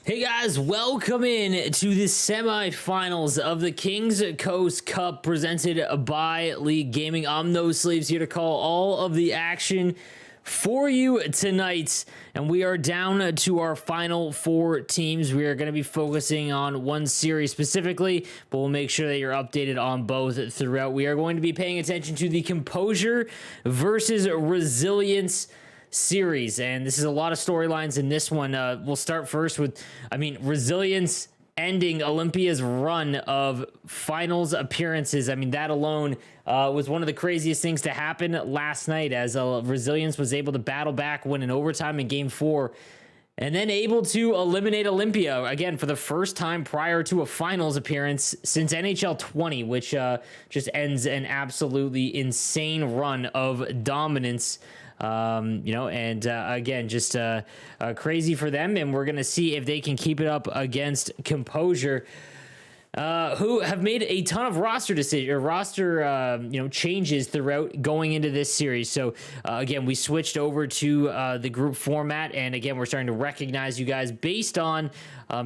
Hey guys, welcome in to the semifinals of the Kings Coast Cup presented by League Gaming. I'm No Sleeves here to call all of the action for you tonight, and we are down to our final four teams. We are going to be focusing on one series specifically, but we'll make sure that you're updated on both throughout. We are going to be paying attention to the Composure versus Resilience series, and this is a lot of storylines in this one. We'll start first with, Resilience ending Olympia's run of finals appearances. That alone was one of the craziest things to happen last night, as Resilience was able to battle back, win in overtime in Game 4, and then able to eliminate Olympia, again, for the first time prior to a finals appearance since NHL 20, which just ends an absolutely insane run of dominance. Again, just crazy for them, and we're going to see if they can keep it up against Composure, who have made a ton of roster changes throughout going into this series. So again, we switched over to the group format, and again, we're starting to recognize you guys based on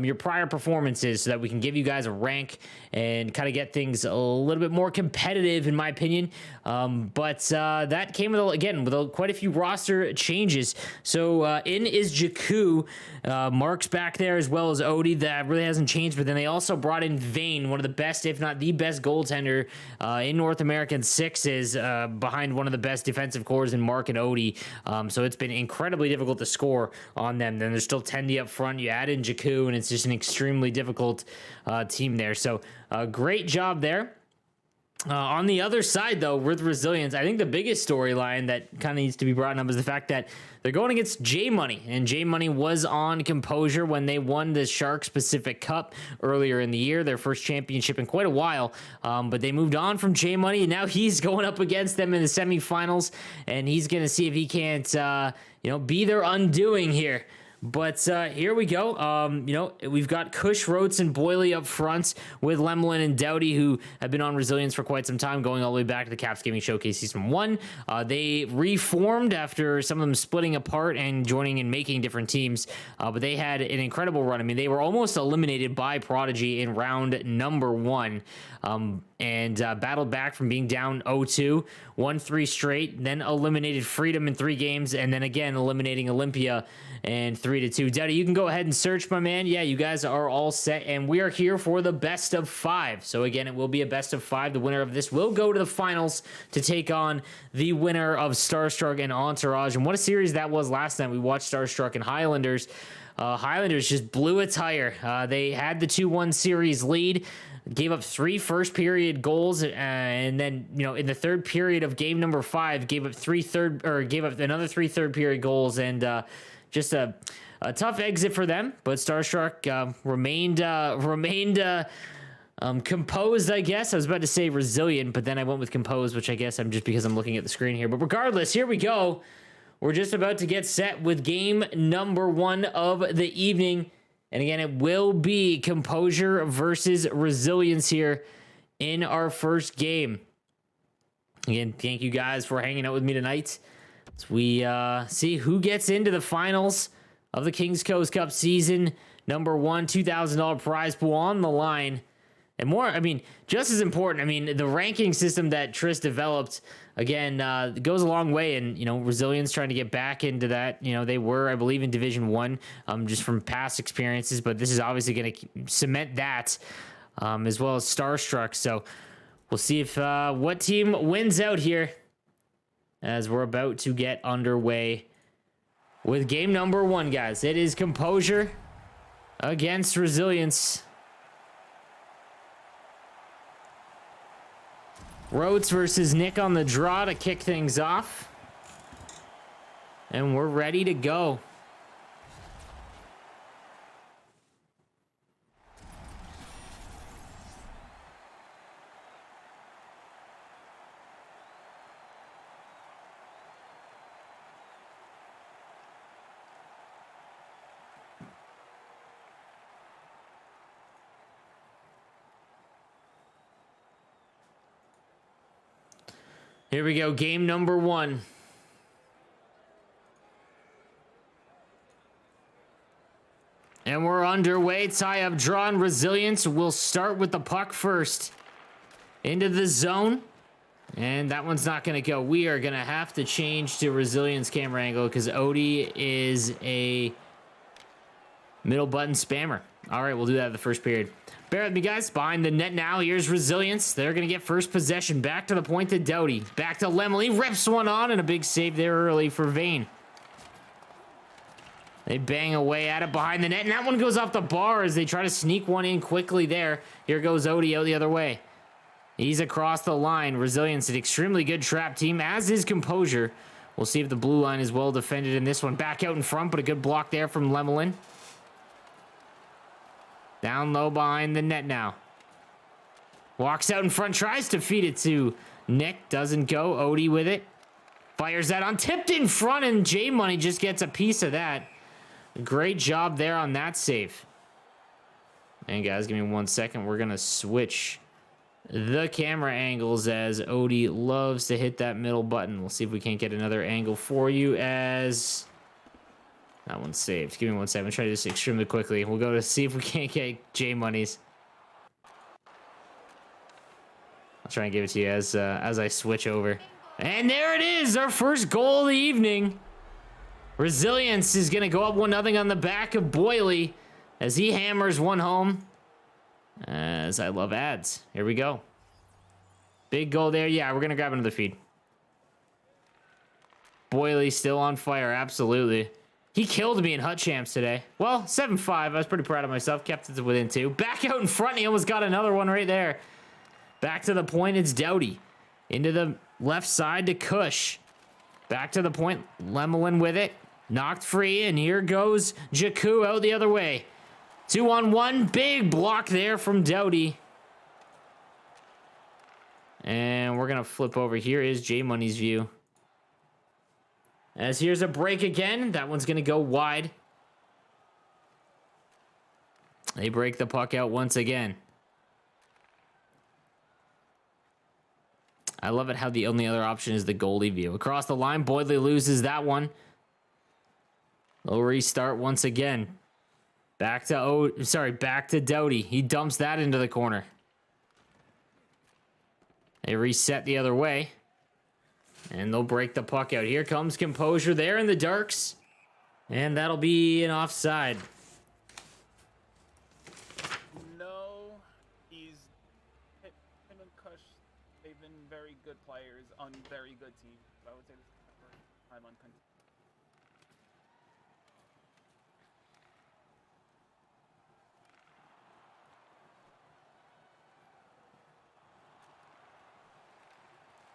your prior performances, so that we can give you guys a rank and kind of get things a little bit more competitive, in my opinion. But that came with quite a few roster changes. So in is Jakku, Mark's back there, as well as Odie. That really hasn't changed, but then they also brought in Vane, one of the best, if not the best, goaltender in North American sixes, behind one of the best defensive cores in Mark and Odie. So it's been incredibly difficult to score on them. Then there's still Tendy up front. You add in Jakku, and it's just an extremely difficult team there. So great job there. On the other side, though, with Resilience, I think the biggest storyline that kind of needs to be brought up is the fact that they're going against J Money, and J Money was on Composure when they won the Sharks Pacific Cup earlier in the year, their first championship in quite a while. But they moved on from J Money, and now he's going up against them in the semifinals, and he's going to see if he can't, be their undoing here. But here we go. We've got Kush, Rotes, and Boyley up front with Lemelin and Doughty, who have been on Resilience for quite some time, going all the way back to the Caps Gaming Showcase Season 1. They reformed after some of them splitting apart and joining and making different teams, but they had an incredible run. They were almost eliminated by Prodigy in round number 1. And battled back from being down 0-2, won 3 straight, then eliminated Freedom in 3 games, and then again eliminating Olympia and 3-2. Daddy, you can go ahead and search, my man. Yeah, you guys are all set, and we are here for the best of 5. So again, it will be a best of 5. The winner of this will go to the finals to take on the winner of Starstruck and Entourage. And what a series that was last night. We watched Starstruck and Highlanders. Highlanders just blew a tire. They had the 2-1 series lead, gave up 3 first period goals, and then in the third period of game number 5 gave up another 3 third period goals, and just a tough exit for them. But Starstruck remained composed, I guess. I was about to say resilient, but then I went with composed, which I guess I'm just because I'm looking at the screen here. But regardless, here we go. We're just about to get set with game number 1 of the evening. And again, it will be Composure versus Resilience here in our first game. Again, thank you guys for hanging out with me tonight as we see who gets into the finals of the Kings Coast Cup season number 1. $2,000 prize pool on the line. And more, just as important, the ranking system that Tris developed, again, goes a long way. And, Resilience trying to get back into that. They were, I believe, in Division 1, just from past experiences. But this is obviously going to cement that, as well as Starstruck. So we'll see if what team wins out here as we're about to get underway with game number 1, guys. It is Composure against Resilience. Rotes versus Nick on the draw to kick things off. And we're ready to go. Here we go, game number 1. And we're underway. Tie-up draw, and Resilience will start with the puck first. Into the zone. And that one's not going to go. We are going to have to change to Resilience camera angle because Odie is a middle button spammer. All right, we'll do that in the first period. Bear with me, guys. Behind the net now. Here's Resilience. They're going to get first possession. Back to the point to Doughty. Back to Lemley. Rips one on, and a big save there early for Vane. They bang away at it behind the net, and that one goes off the bar as they try to sneak one in quickly there. Here goes Odie out the other way. He's across the line. Resilience, an extremely good trap team, as is Composure. We'll see if the blue line is well defended in this one. Back out in front, but a good block there from Lemelin. Down low behind the net now. Walks out in front, tries to feed it to Nick. Doesn't go. Odie with it. Fires that on. Tipped in front, and J-Money just gets a piece of that. Great job there on that save. And guys, give me 1 second. We're going to switch the camera angles as Odie loves to hit that middle button. We'll see if we can't get another angle for you as that one's saved. Give me 1 second. I'm trying to do this extremely quickly. We'll go to see if we can't get J-Monies. I'll try and give it to you as I switch over. And there it is, our first goal of the evening. Resilience is going to go up 1-0 on the back of Boyley as he hammers one home. As I love ads. Here we go. Big goal there. Yeah, we're going to grab another feed. Boyley still on fire. Absolutely. He killed me in Hut Champs today. Well, 7-5. I was pretty proud of myself. Kept it within 2. Back out in front. He almost got another one right there. Back to the point. It's Doughty. Into the left side to Kush. Back to the point. Lemelin with it. Knocked free. And here goes Jakku out the other way. 2-on-1, big block there from Doughty. And we're going to flip over. Here is J-Money's view. As here's a break again. That one's going to go wide. They break the puck out once again. I love it how the only other option is the goalie view. Across the line, Boydley loses that one. They'll restart once again. Back to Doughty. He dumps that into the corner. They reset the other way. And they'll break the puck out. Here comes Composure there in the darks. And that'll be an offside. No, him and Kush, they've been very good players on very good teams. I would say this is the first time on country.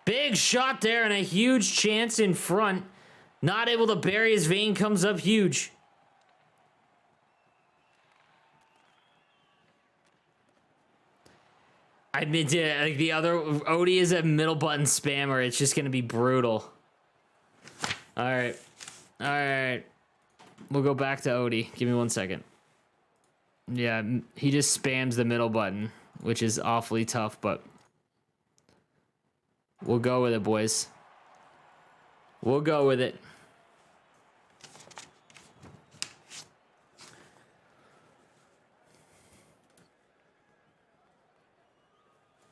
Big shot there and a huge chance in front. Not able to bury his Vane comes up huge. I mean, like the other Odie is a middle button spammer. It's just gonna be brutal. All right. We'll go back to Odie. Give me 1 second. Yeah, he just spams the middle button, which is awfully tough, but we'll go with it, boys. We'll go with it.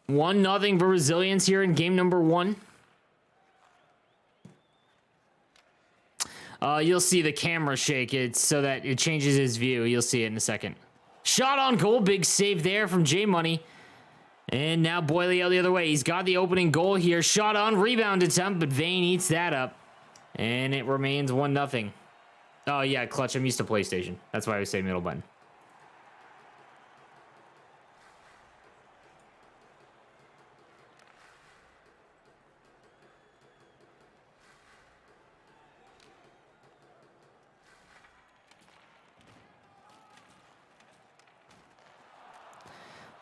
One nothing for Resilience here in game number 1. You'll see the camera shake it so that it changes his view. You'll see it in a second. Shot on goal. Big save there from J-Money. And now Boyley out the other way. He's got the opening goal here. Shot on, rebound attempt, but Vane eats that up. And it remains 1-0. Oh, yeah, clutch. I'm used to PlayStation. That's why I say middle button.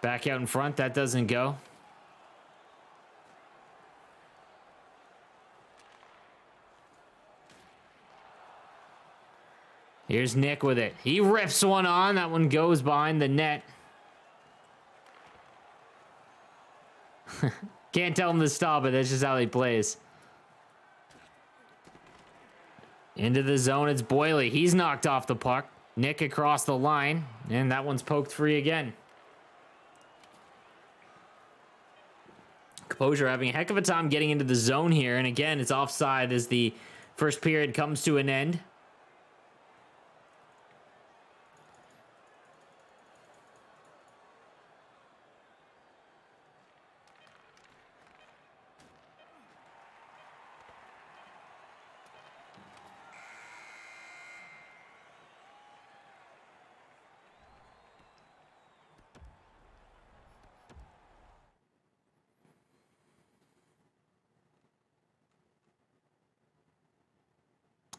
Back out in front. That doesn't go. Here's Nick with it. He rips one on. That one goes behind the net. Can't tell him to stop it. That's just how he plays. Into the zone. It's Boyley. He's knocked off the puck. Nick across the line. And that one's poked free again. Composure having a heck of a time getting into the zone here. And again, it's offside as the first period comes to an end.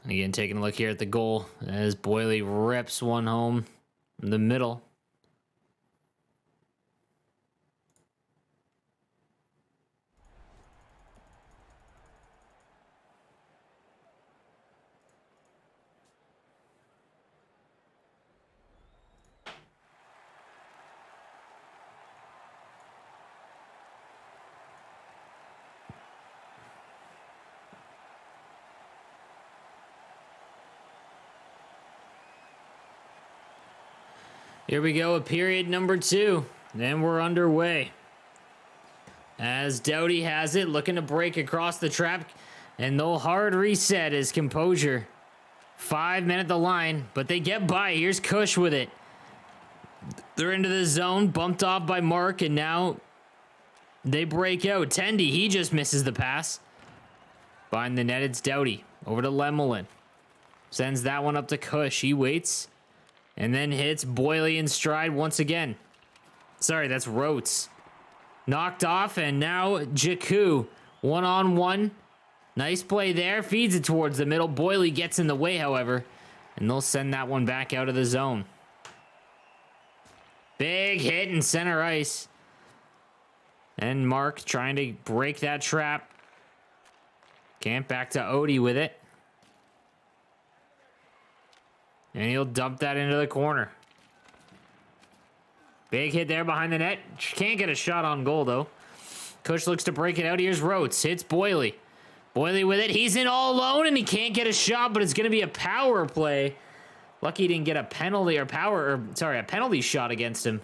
And again, taking a look here at the goal as Boyley rips one home in the middle. Here we go, a period number 2. Then we're underway. As Doughty has it, looking to break across the trap. And no hard reset is Composure. 5 men at the line, but they get by. Here's Kush with it. They're into the zone, bumped off by Mark, and now they break out. Tendy, he just misses the pass. Behind the net, it's Doughty. Over to Lemelin. Sends that one up to Kush. He waits. And then hits Boyley in stride once again. Sorry, that's Rotes. Knocked off, and now Jakku. 1-on-1. Nice play there. Feeds it towards the middle. Boyley gets in the way, however. And they'll send that one back out of the zone. Big hit in center ice. And Mark trying to break that trap. Can't, back to Odie with it. And he'll dump that into the corner. Big hit there behind the net. Can't get a shot on goal, though. Kush looks to break it out. Here's Rotes. Hits Boyley. Boyley with it. He's in all alone, and he can't get a shot, but it's going to be a power play. Lucky he didn't get a penalty a penalty shot against him.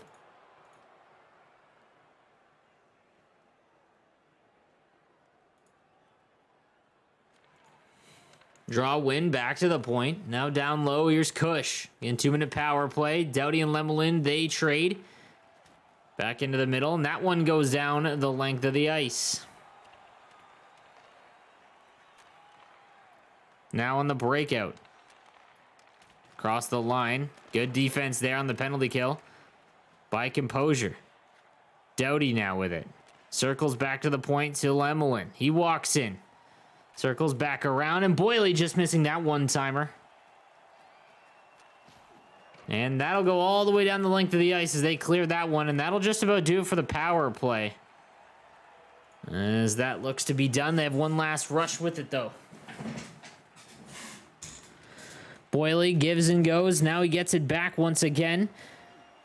Draw win, back to the point. Now down low, here's Kush. In 2-minute power play, Doughty and Lemelin, they trade. Back into the middle, and that one goes down the length of the ice. Now on the breakout. Across the line. Good defense there on the penalty kill by Composure. Doughty now with it. Circles back to the point to Lemelin. He walks in. Circles back around, and Boyley just missing that one-timer. And that'll go all the way down the length of the ice as they clear that one, and that'll just about do it for the power play. As that looks to be done, they have one last rush with it, though. Boyley gives and goes. Now he gets it back once again.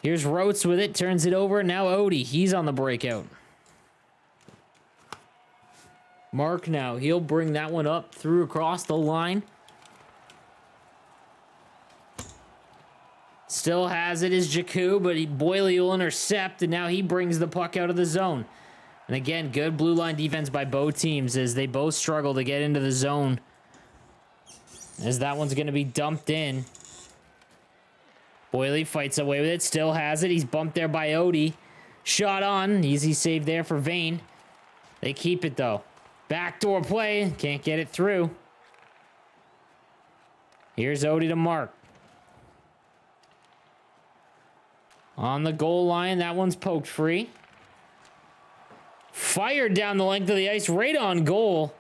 Here's Rotes with it, turns it over. Now Odie, he's on the breakout. Mark now, he'll bring that one up through across the line. Still has it is Jakku, but Boyley will intercept, and now he brings the puck out of the zone. And again, good blue line defense by both teams as they both struggle to get into the zone. As that one's going to be dumped in. Boyley fights away with it, still has it. He's bumped there by Odie. Shot on, easy save there for Vane. They keep it though. Backdoor play, can't get it through. Here's Odie to Mark. On the goal line, that one's poked free. Fired down the length of the ice, right on goal.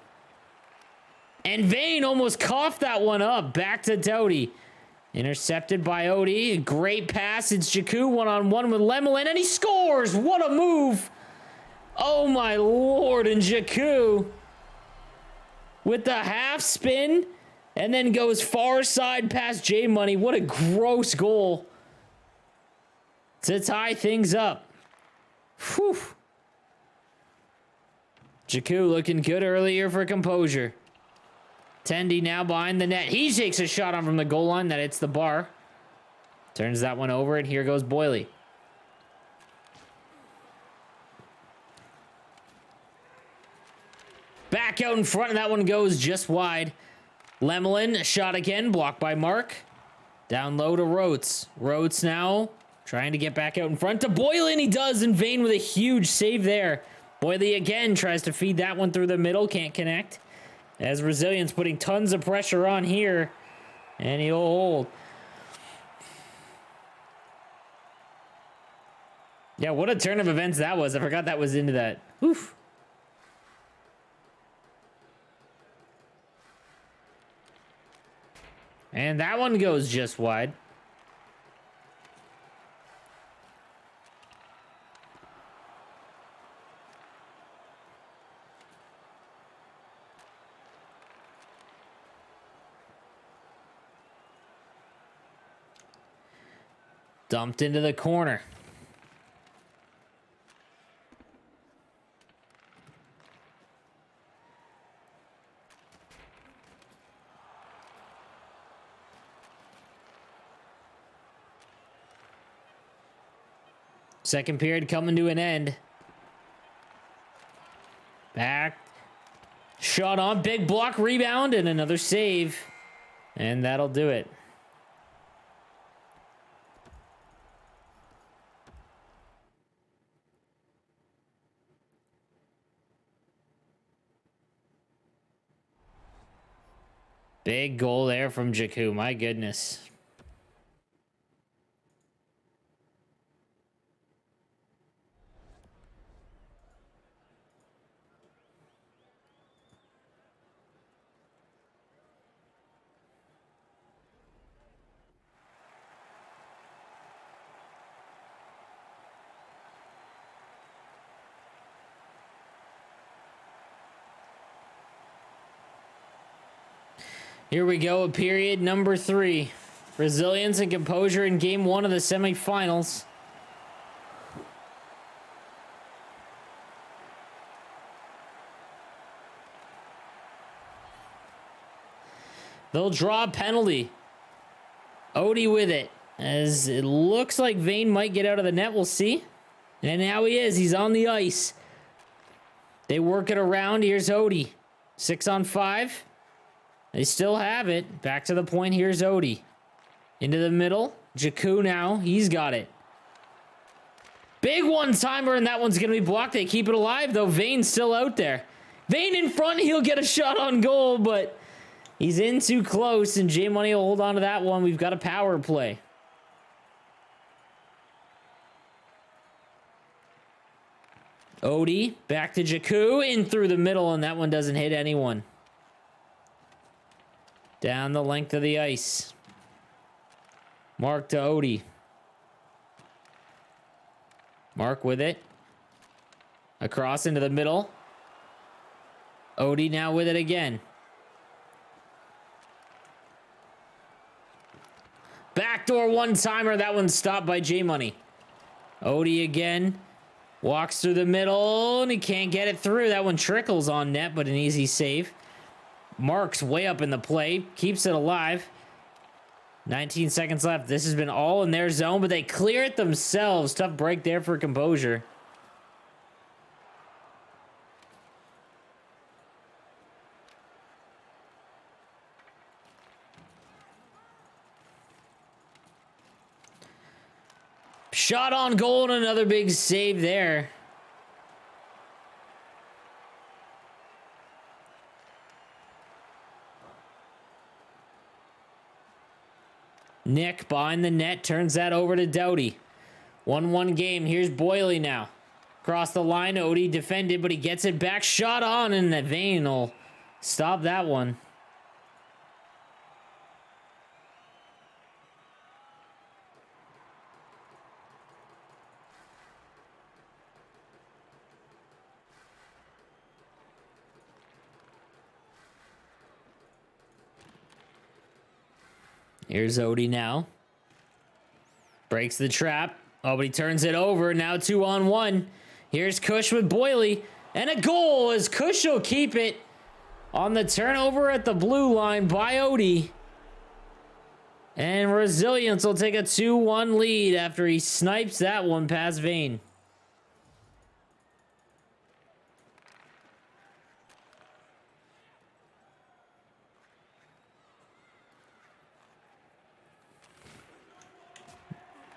And Vane almost coughed that one up. Back to Doughty. Intercepted by Odie. Great pass. It's Jakku 1-on-1 with Lemelin, and he scores! What a move! Oh my lord, and Jakku with the half spin and then goes far side past J Money. What a gross goal to tie things up. Whew. Jakku looking good earlier for Composure. Tendy now behind the net. He takes a shot on from the goal line that hits the bar. Turns that one over, and here goes Boyley. Back out in front, and that one goes just wide. Lemelin, shot again, blocked by Mark. Down low to Rotes. Rotes now trying to get back out in front to Boyley, and he does, and Vane with a huge save there. Boyley again tries to feed that one through the middle, can't connect. As Resilience putting tons of pressure on here, and he'll hold. Yeah, what a turn of events that was. I forgot that was into that. Oof. And that one goes just wide. Dumped into the corner. Second period coming to an end. Back. Shot on. Big block rebound and another save. And that'll do it. Big goal there from Jakku. My goodness. Here we go, period number 3. Resilience and Composure in game 1 of the semifinals. They'll draw a penalty. Odie with it. As it looks like Vane might get out of the net. We'll see. And now he is. He's on the ice. They work it around. Here's Odie. 6 on 5. They still have it. Back to the point. Here's Odie. Into the middle. Jakku now. He's got it. Big one-timer, and that one's going to be blocked. They keep it alive, though. Vane's still out there. Vane in front. He'll get a shot on goal, but he's in too close, and J-Money will hold on to that one. We've got a power play. Odie back to Jakku. In through the middle, and that one doesn't hit anyone. Down the length of the ice. Mark to Odie. Mark with it. Across into the middle. Odie now with it again. Backdoor one-timer. That one's stopped by J-Money. Odie again. Walks through the middle, and he can't get it through. That one trickles on net, but an easy save. Mark's way up in the play. Keeps it alive. 19 seconds left. This has been all in their zone, but they clear it themselves. Tough break there for Composure. Shot on goal and another big save there. Nick behind the net turns that over to Doughty. 1-1 game. Here's Boyley now. Across the line, Odie defended, but he gets it back. Shot on, and that Vane will stop that one. Here's Odie now. Breaks the trap. Oh, but he turns it over. Now 2-on-1. Here's Kush with Boyley. And a goal as Kush will keep it on the turnover at the blue line by Odie. And Resilience will take a 2-1 lead after he snipes that one past Vane.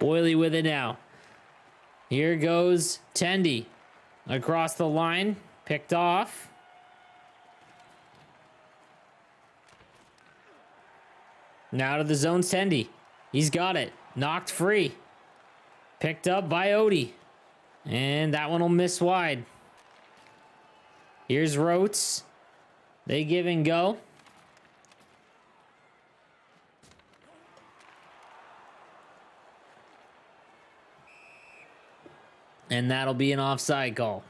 Boily with it now. Here goes Tendy. Across the line. Picked off. Now to the zone's Tendy. He's got it. Knocked free. Picked up by Odie. And that one will miss wide. Here's Rotes. They give and go. And that'll be an offside call.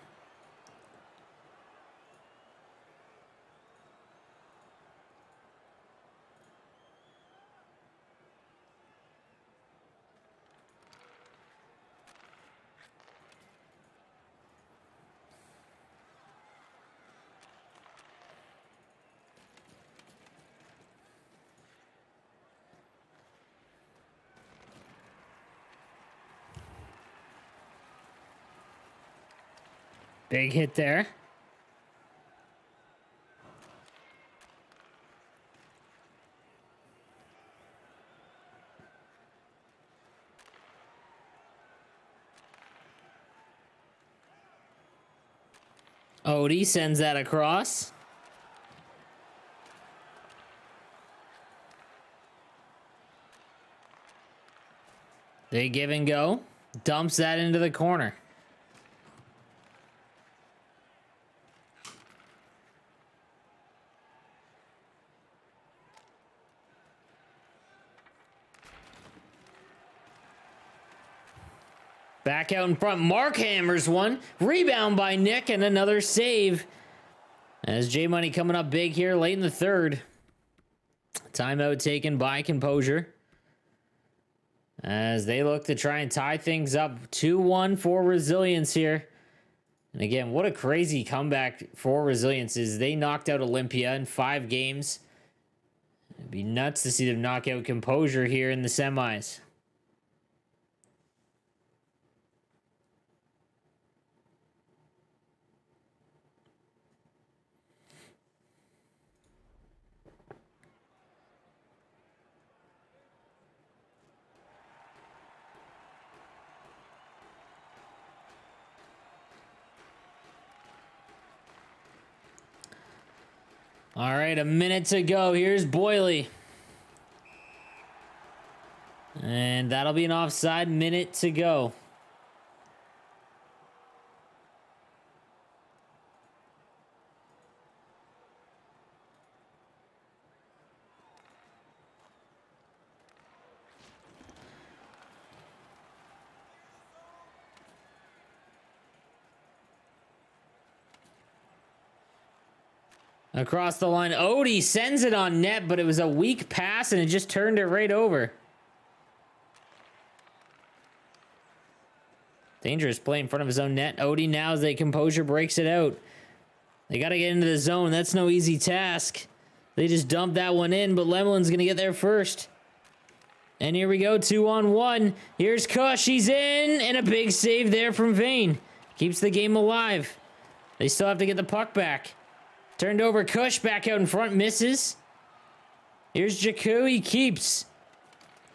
Big hit there. Odie sends that across. They give and go. Dumps that into the corner. Back out in front. Mark hammers one. Rebound by Nick and another save. As J Money coming up big here late in the third. Timeout taken by Composure. As they look to try and tie things up. 2-1 for Resilience here. And again, what a crazy comeback for Resilience is. They knocked out Olympia in 5 games. It'd be nuts to see them knock out Composure here in the semis. All right, a minute to go. Here's Boily. And that'll be an offside. Minute to go. Across the line, Odie sends it on net, but it was a weak pass, and it just turned it right over. Dangerous play in front of his own net. Odie now, as Composure breaks it out. They got to get into the zone. That's no easy task. They just dumped that one in, but Lemelin's going to get there first. And here we go, 2-on-1. Here's Kush. He's in, and a big save there from Vane. Keeps the game alive. They still have to get the puck back. Turned over, Kush back out in front, misses. Here's Jakku, he keeps.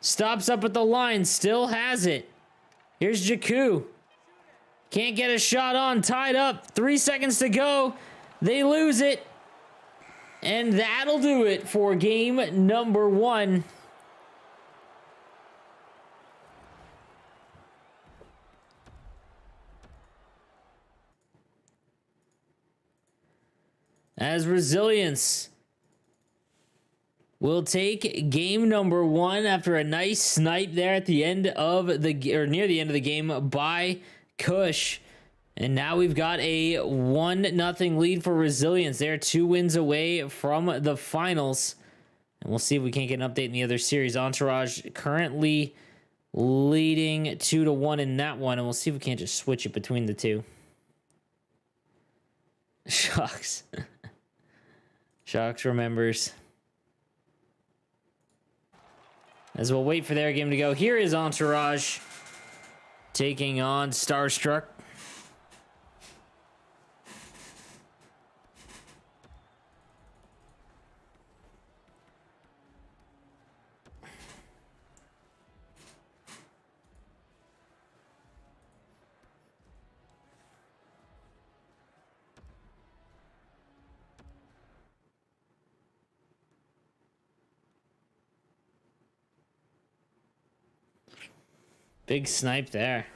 Stops up at the line, still has it. Here's Jakku. Can't get a shot on, tied up. 3 seconds to go. They lose it. And that'll do it for game number 1. As Resilience will take game number 1 after a nice snipe there at the end of the, or near the end of the game by Kush. And now we've got a 1-0 lead for Resilience. They're 2 wins away from the finals. And we'll see if we can't get an update in the other series. Entourage currently leading 2-1 in that one. And we'll see if we can't just switch it between the two. Shucks. Shucks remembers. As we'll wait for their game to go. Here is Entourage taking on Starstruck. Big snipe there.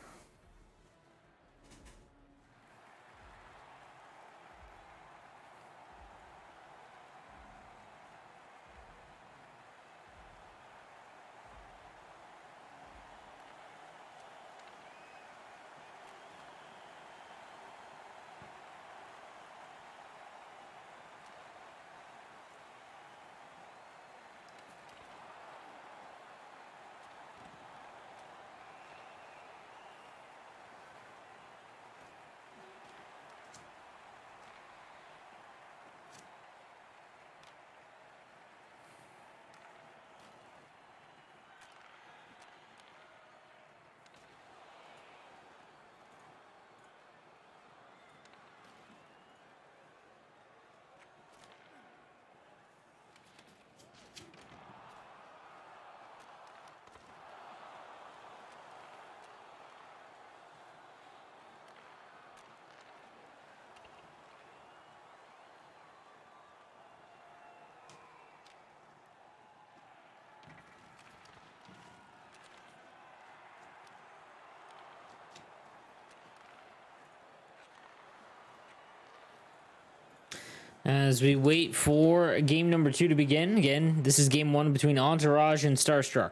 As we wait for game number 2 to begin. Again, this is game 1 between Entourage and Starstruck.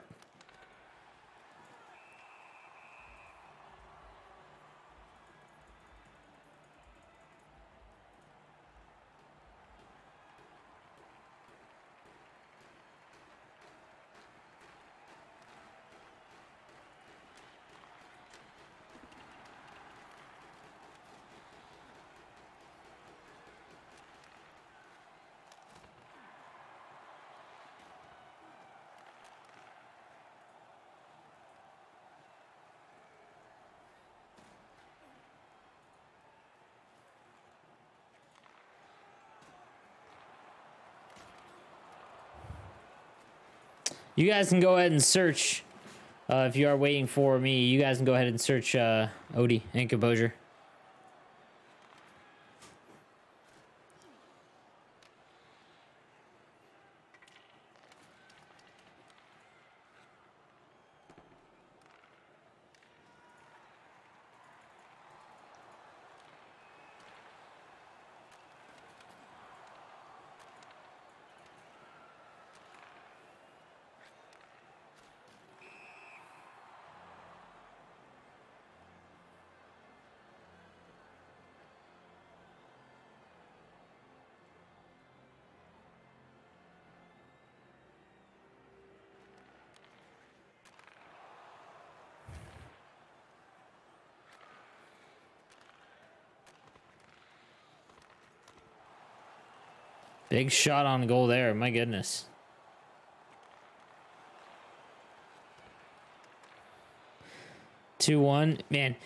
You guys can go ahead and search. If you are waiting for me, you guys can go ahead and search Odie and Composure. Big shot on goal there. My goodness. Two one. Man,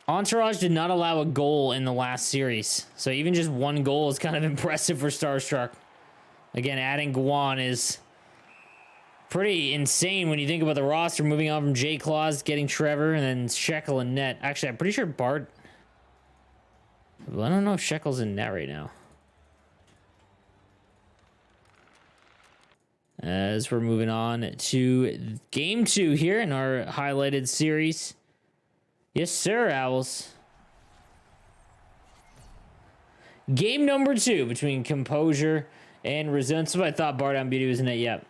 Entourage did not allow a goal in the last series. So even just one goal is kind of impressive for Starstruck. Again, adding Guan is pretty insane when you think about the roster. Moving on from J. Claus, getting Trevor, and then Shekel and net. Actually, I'm pretty sure Bart... Well, I don't know if Shekel's in net right now. As we're moving on to game 2 here in our highlighted series. Yes, sir, Owls. Game number 2 between Composure and Resistance. So I thought Bart on Beauty was in it. Yep.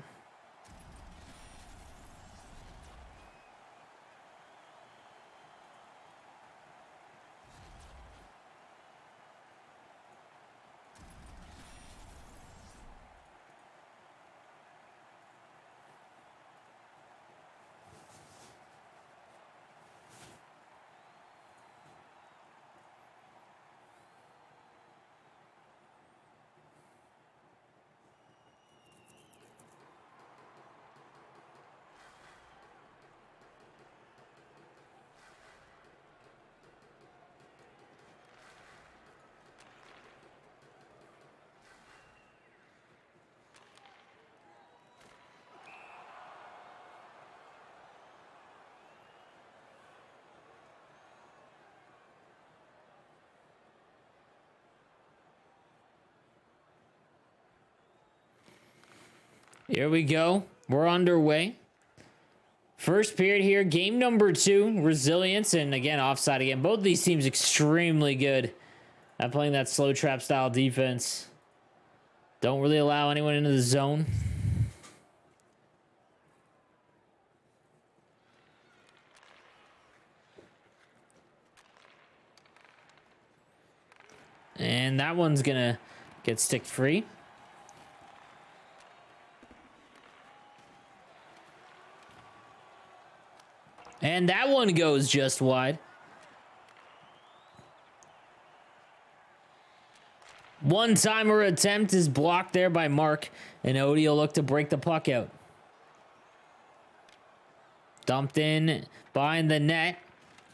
Here we go. We're underway. First period here, game number 2, Resilience, and again, offside again. Both of these teams extremely good at playing that slow trap style defense. Don't really allow anyone into the zone. And that one's gonna get stick free. And that one goes just wide. One-timer attempt is blocked there by Mark, and Odie will look to break the puck out. Dumped in behind the net.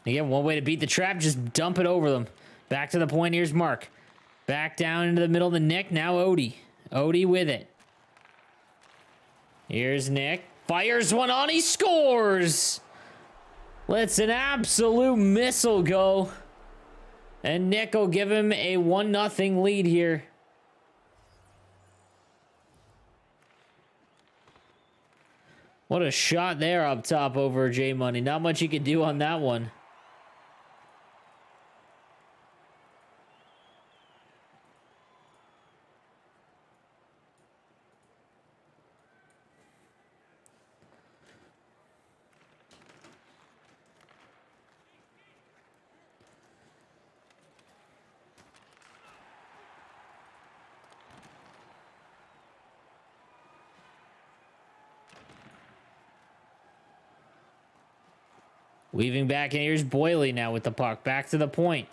Again, one way to beat the trap, just dump it over them. Back to the point, here's Mark. Back down into the middle of the Nick, now Odie. Odie with it. Here's Nick. Fires one on, he scores! Let's an absolute missile go. And Nick will give him a 1-0 lead here. What a shot there up top over J Money. Not much you could do on that one. Weaving back, and here's Boyley now with the puck. Back to the point.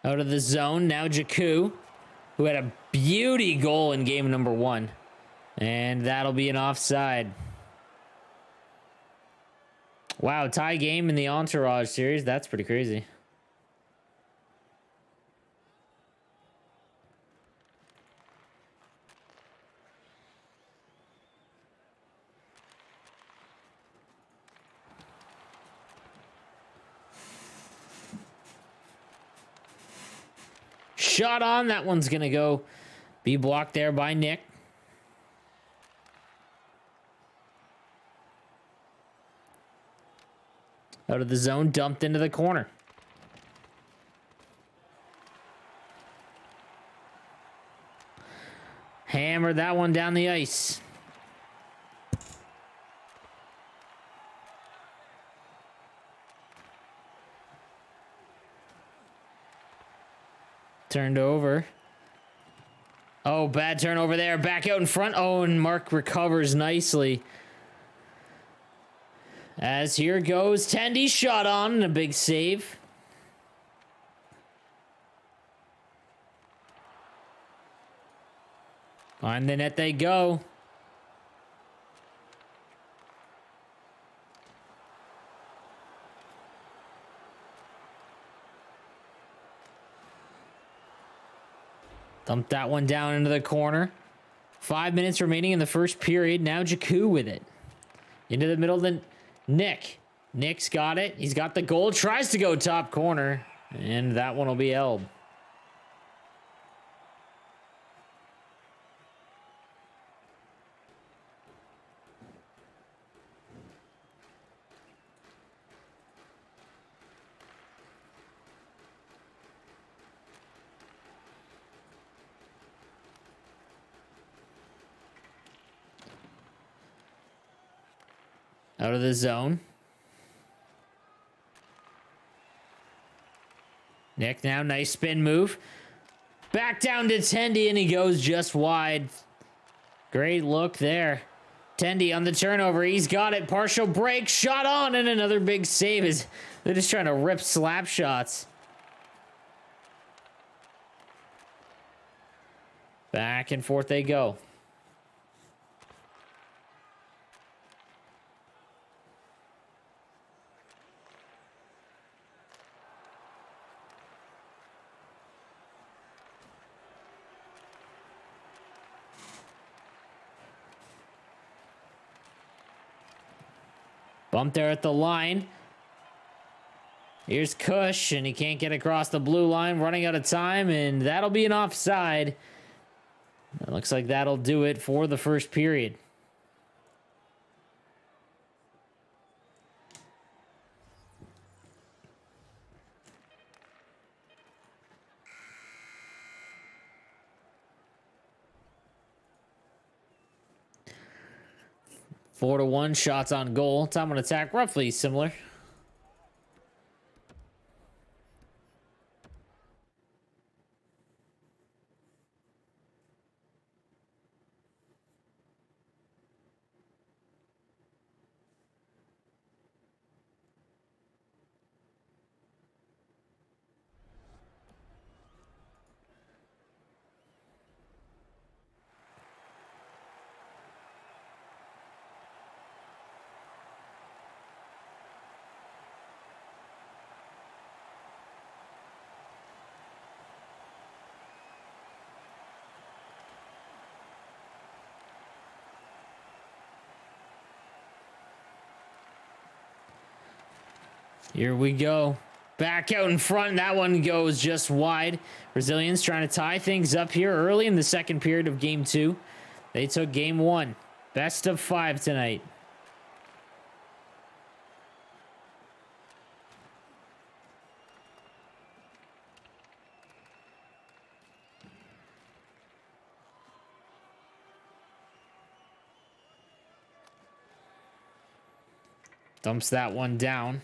Out of the zone, now Jakku, who had a beauty goal in game number 1. And that'll be an offside. Wow, tie game in the Entourage series. That's pretty crazy. Shot on. That one's going to go be blocked there by Nick. Out of the zone, dumped into the corner. Hammer that one down the ice. Turned over. Oh, bad turnover there. Back out in front. Oh, and Mark recovers nicely. As here goes Tendy, shot on and a big save. On the net they go. Dump that one down into the corner. 5 minutes remaining in the first period. Now Jakku with it. Into the middle of the Nick. Nick's got it. He's got the goal. Tries to go top corner. And that one will be held. Out of the zone. Nick now, nice spin move. Back down to Tendy, and he goes just wide. Great look there. Tendy on the turnover. He's got it. Partial break. Shot on, and another big save. They're just trying to rip slap shots. Back and forth they go. Bump there at the line. Here's Kush, and he can't get across the blue line, running out of time, and that'll be an offside. It looks like that'll do it for the first period. Four to one, shots on goal. Time on attack, roughly similar. Here we go. Back out in front. That one goes just wide. Brazilians trying to tie things up here early in the second period of game 2. They took game 1. Best of 5 tonight. Dumps that one down.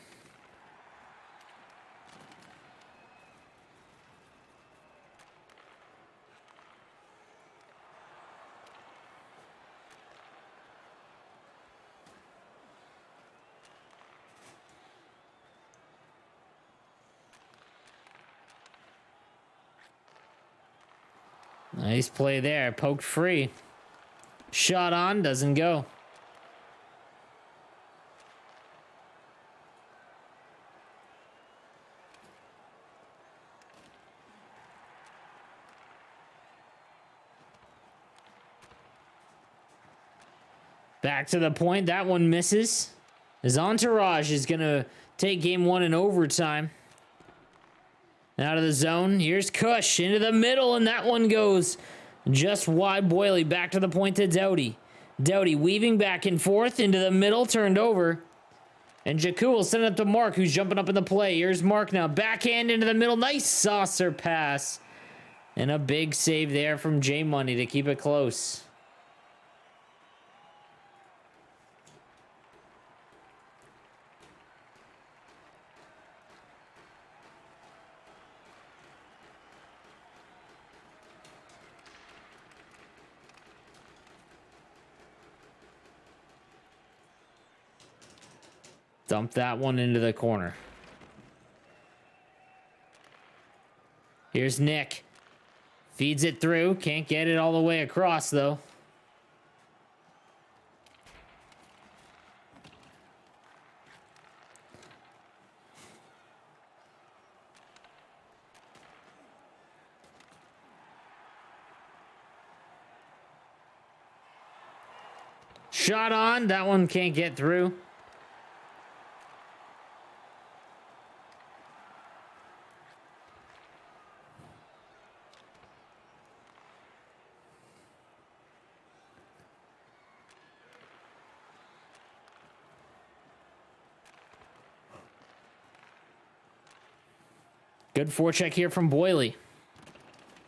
Nice play there. Poked free. Shot on. Doesn't go. Back to the point. That one misses. His entourage is going to take game 1 in overtime. Out of the zone. Here's Kush into the middle, and that one goes just wide. Boyley back to the point to Doughty. Doughty weaving back and forth into the middle, turned over. And Jakku will send it up to Mark, who's jumping up in the play. Here's Mark now. Backhand into the middle. Nice saucer pass. And a big save there from J Money to keep it close. Dump that one into the corner. Here's Nick. Feeds it through. Can't get it all the way across, though. Shot on. That one can't get through. Good forecheck here from Boyley.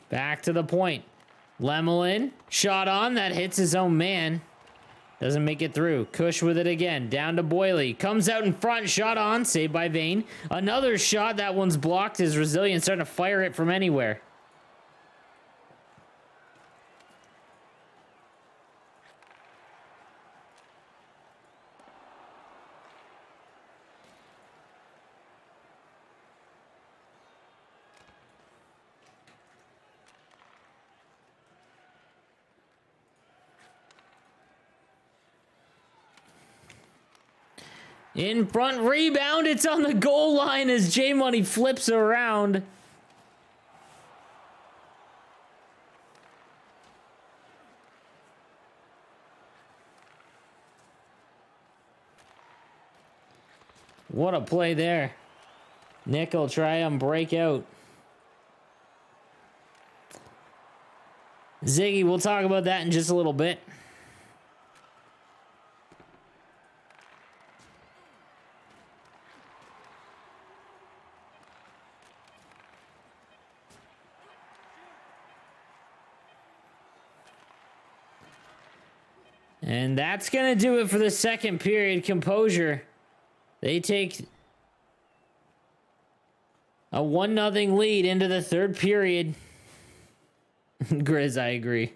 Back to the point. Lemelin. Shot on. That hits his own man. Doesn't make it through. Kush with it again. Down to Boyley. Comes out in front. Shot on. Saved by Vane. Another shot. That one's blocked. His Resilient starting to fire it from anywhere. In front rebound. It's on the goal line as J Money flips around. What a play there. Nickel, try and break out. Ziggy, we'll talk about that in just a little bit. And that's going to do it for the second period. Composure. They take a 1-0 lead into the third period. Grizz, I agree.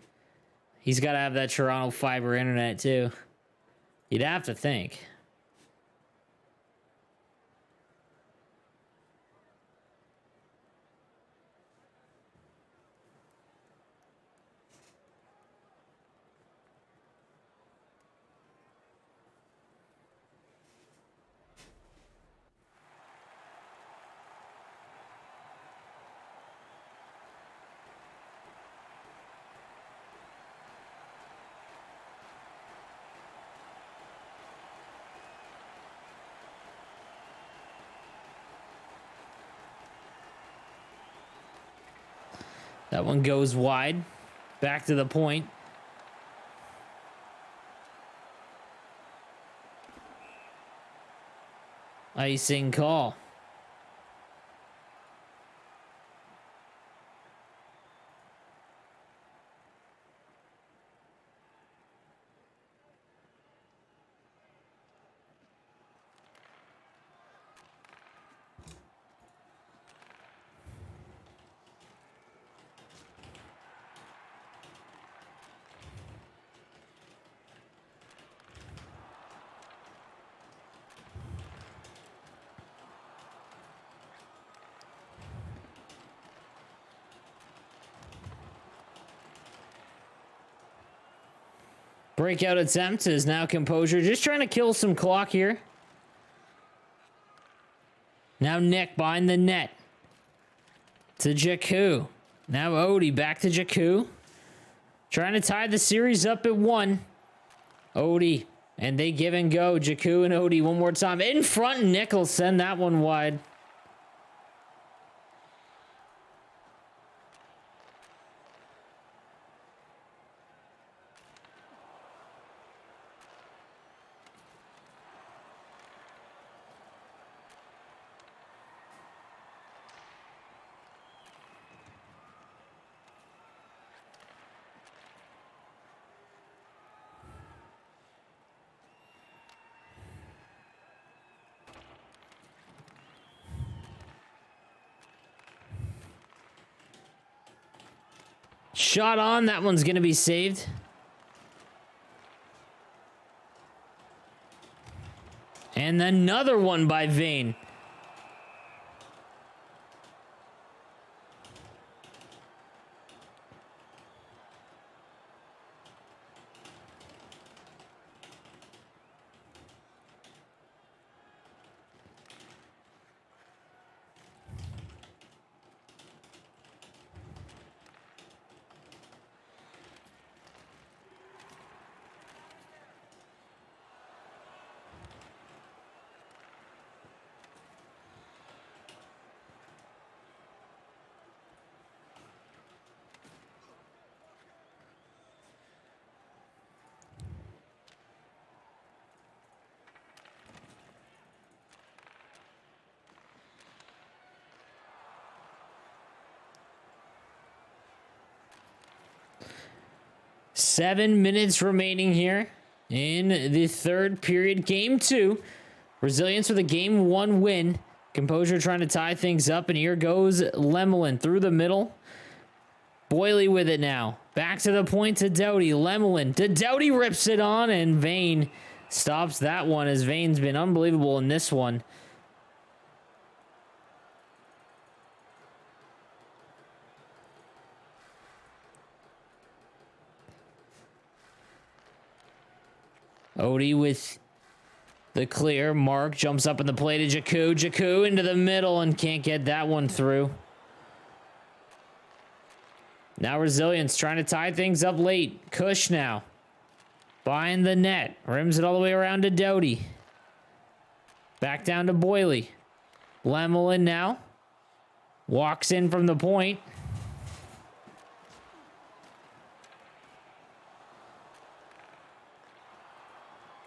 He's got to have that Toronto fiber internet, too. You'd have to think. That one goes wide. Back to the point. Icing call. Breakout attempt is now Composure. Just trying to kill some clock here. Now Nick behind the net. To Jakku. Now Odie back to Jakku. Trying to tie the series up at 1. Odie. And they give and go. Jakku and Odie one more time. In front, Nichols send that one wide. Shot on. That one's going to be saved. And another one by Vane. Seven minutes remaining here in the third period. Game 2. Resilience with a Game 1 win. Composure trying to tie things up, and here goes Lemelin through the middle. Boyley with it now. Back to the point to Doughty. Lemelin to Doughty, rips it on, and Vane stops that one, as Vane's been unbelievable in this one. Odie with the clear. Mark jumps up in the play to Jakku. Jakku into the middle and can't get that one through. Now Resilience trying to tie things up late. Kush now. Behind the net. Rims it all the way around to Doughty. Back down to Boyley. Lemelin now. Walks in from the point.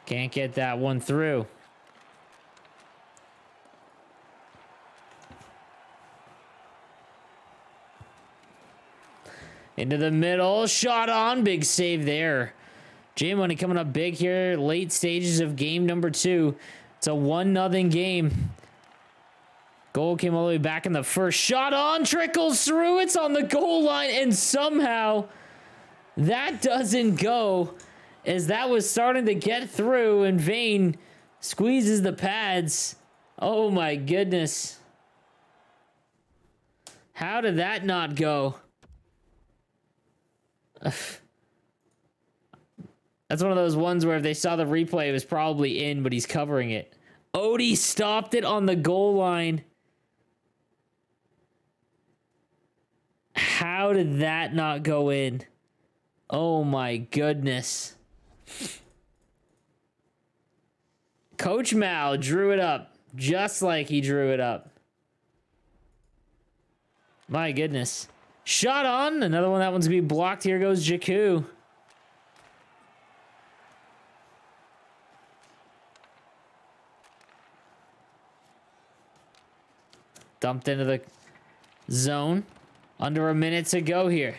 Can't get that one through. Into the middle. Shot on. Big save there. J-Money coming up big here. Late stages of game number 2. It's a 1-0 game. Goal came all the way back in the first. Shot on. Trickles through. It's on the goal line. And somehow that doesn't go, as that was starting to get through, and Vane squeezes the pads. Oh my goodness. How did that not go? That's one of those ones where if they saw the replay, it was probably in, but he's covering it. Odie stopped it on the goal line. How did that not go in? Oh my goodness. Coach Mao drew it up just like he drew it up. My goodness. Shot on. Another one. That one's going to be blocked. Here goes Jakku. Dumped into the zone. Under a minute to go here.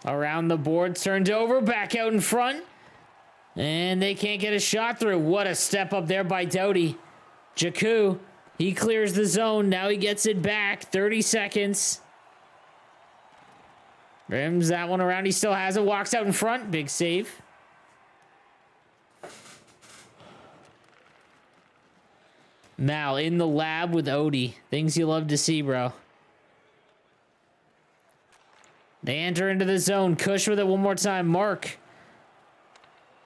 Around the board. Turned over. Back out in front. And they can't get a shot through. What a step up there by Doughty. Jakku. He clears the zone. Now he gets it back. 30 seconds. Rims that one around. He still has it. Walks out in front. Big save. Mal in the lab with Odie. Things you love to see, bro. They enter into the zone. Kush with it one more time. Mark.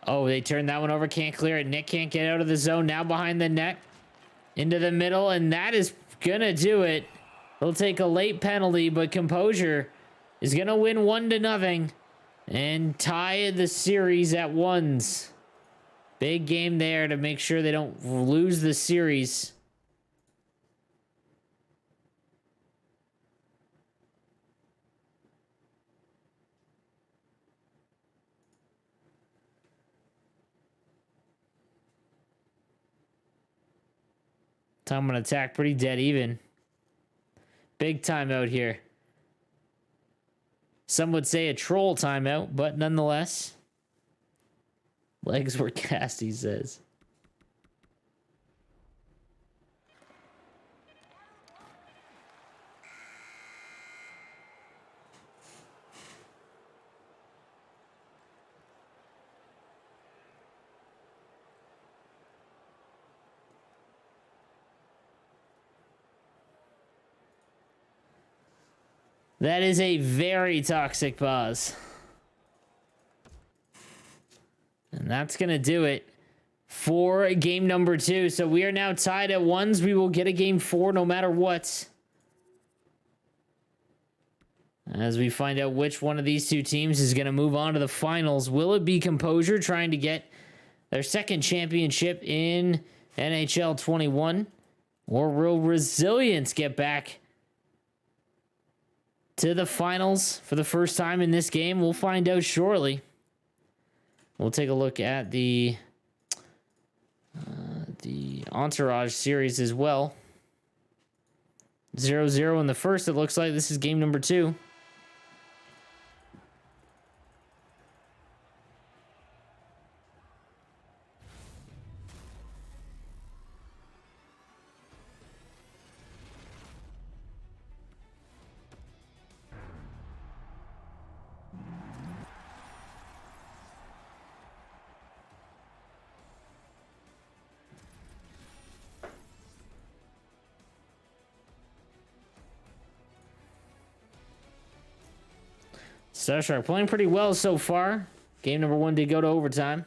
Oh, they turned that one over. Can't clear it. Nick can't get out of the zone. Now behind the net. Into the middle. And that is going to do it. They'll take a late penalty, but Composure is going to win 1-0 and tie the series at 1s. Big game there to make sure they don't lose the series. Time on attack, pretty dead even. Big timeout here. Some would say a troll timeout, but nonetheless. Legs were cast, he says. That is a very toxic pause. And that's going to do it for game number 2. So we are now tied at 1s. We will get a game 4 no matter what. As we find out which one of these two teams is going to move on to the finals. Will it be Composure trying to get their second championship in NHL 21? Or will Resilience get back to the finals for the first time in this game? We'll find out shortly. We'll take a look at the Entourage series as well. 0-0 in the first. It looks like this is game number 2. Star Shark playing pretty well so far. Game number 1 did go to overtime.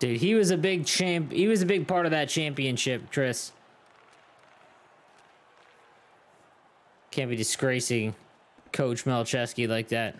Dude, he was a big champ. He was a big part of that championship, Chris. Can't be disgracing Coach Malcheski like that.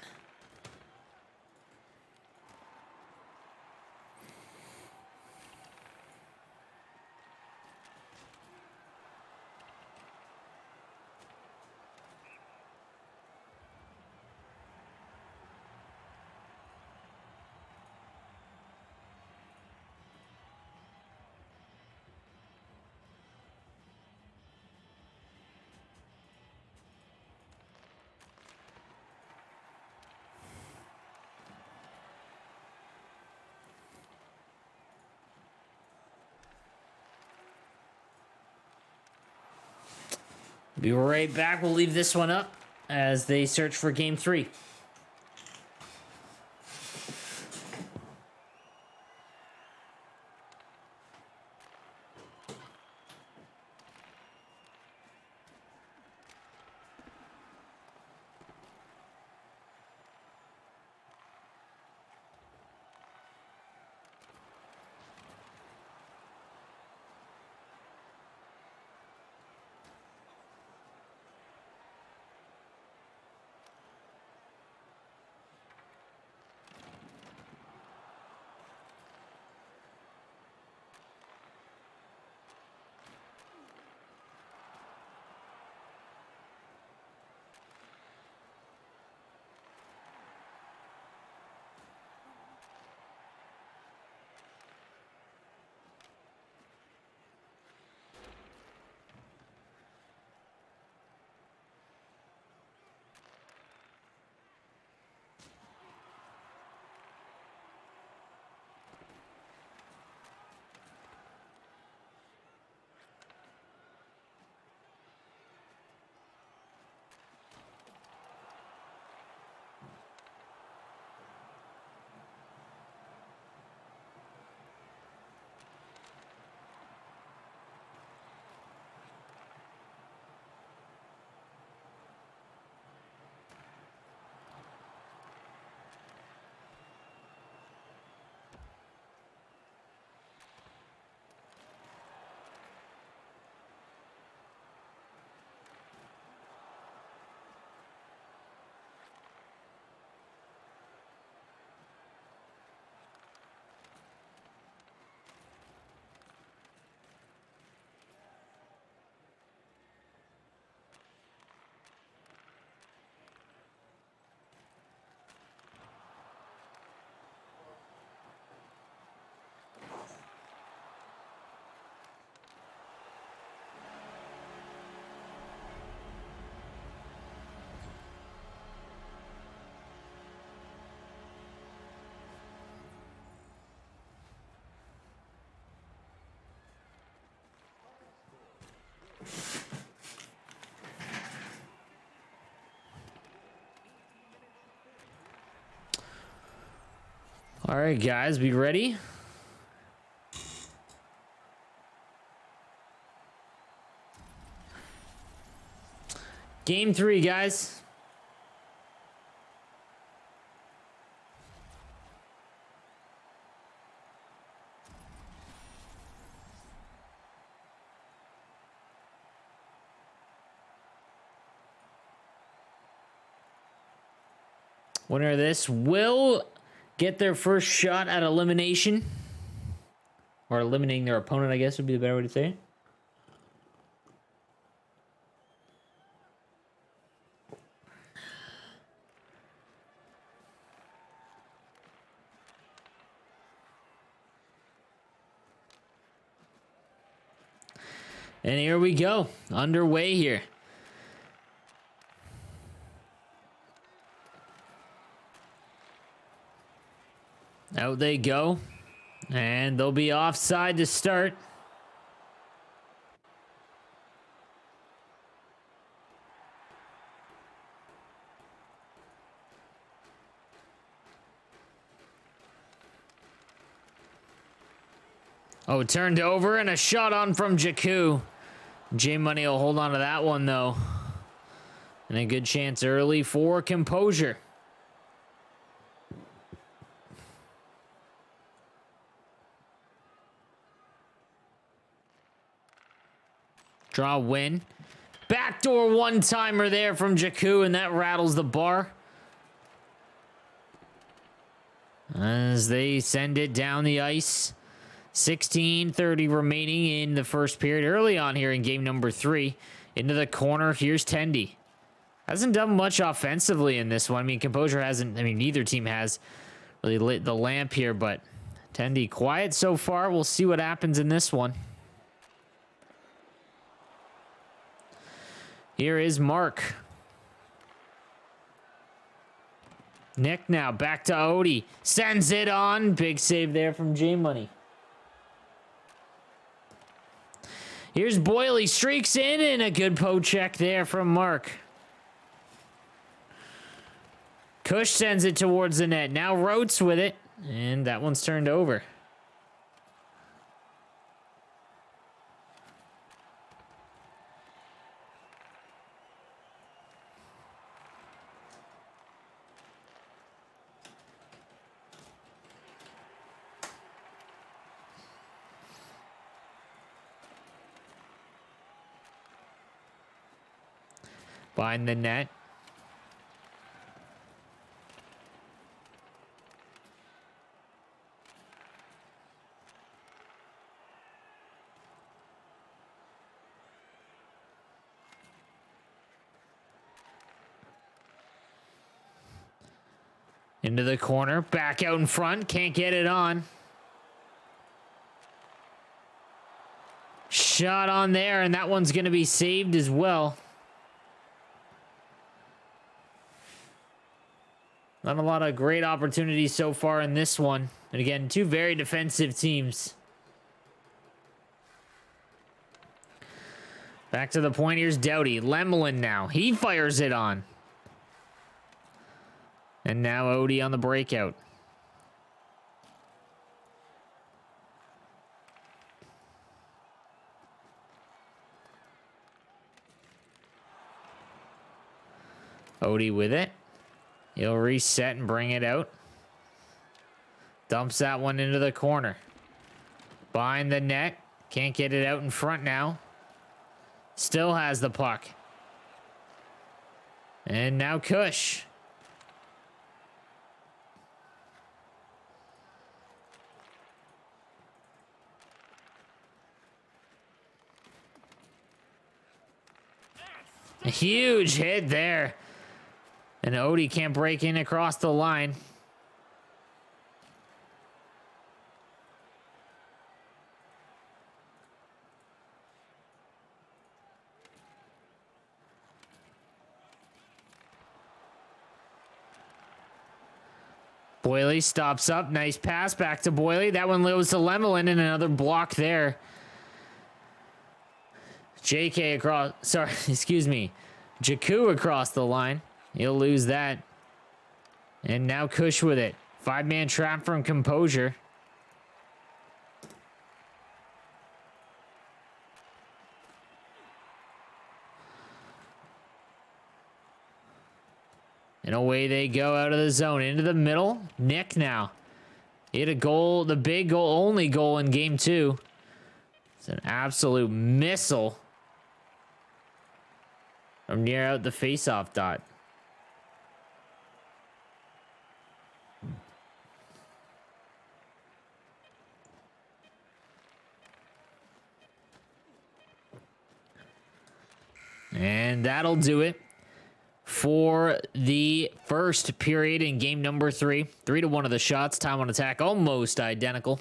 Be right back. We'll leave this one up as they search for game 3. All right, guys, be ready? Game 3, guys. Winner of this will get their first shot at elimination. Or eliminating their opponent, I guess would be the better way to say it. And here we go. Underway here. Out they go. And they'll be offside to start. Oh, turned over and a shot on from Jakku. J Money will hold on to that one, though. And a good chance early for Composure. Draw win. Backdoor one-timer there from Jakku, and that rattles the bar. As they send it down the ice. 16:30 remaining in the first period. Early on here in game number 3. Into the corner. Here's Tendy. Hasn't done much offensively in this one. I mean, Composure hasn't. I mean, neither team has really lit the lamp here, but Tendy quiet so far. We'll see what happens in this one. Here is Mark. Nick now back to Odie. Sends it on. Big save there from J-Money. Here's Boyle. Streaks in, and a good poke check there from Mark. Kush sends it towards the net. Now Rotes with it, and that one's turned over. Behind the net. Into the corner. Back out in front. Can't get it on. Shot on there, and that one's going to be saved as well. Not a lot of great opportunities so far in this one. And again, two very defensive teams. Back to the point. Here's Doughty. Lemelin now. He fires it on. And now Odie on the breakout. Odie with it. He'll reset and bring it out. Dumps that one into the corner. Behind the net. Can't get it out in front now. Still has the puck. And now Kush. A huge hit there. And Odie can't break in across the line. Boyle stops up. Nice pass back to Boyle. That one goes to Lemelin, and another block there. JK across. Sorry, excuse me. Jakku across the line. He'll lose that. And now Kush with it. 5-man trap from Composure. And away they go out of the zone. Into the middle. Nick now. He hit a goal. The big goal. Only goal in game 2. It's an absolute missile. From near out the face-off dot. And that'll do it for the first period in game number 3. 3-1 of the shots. Time on attack almost identical.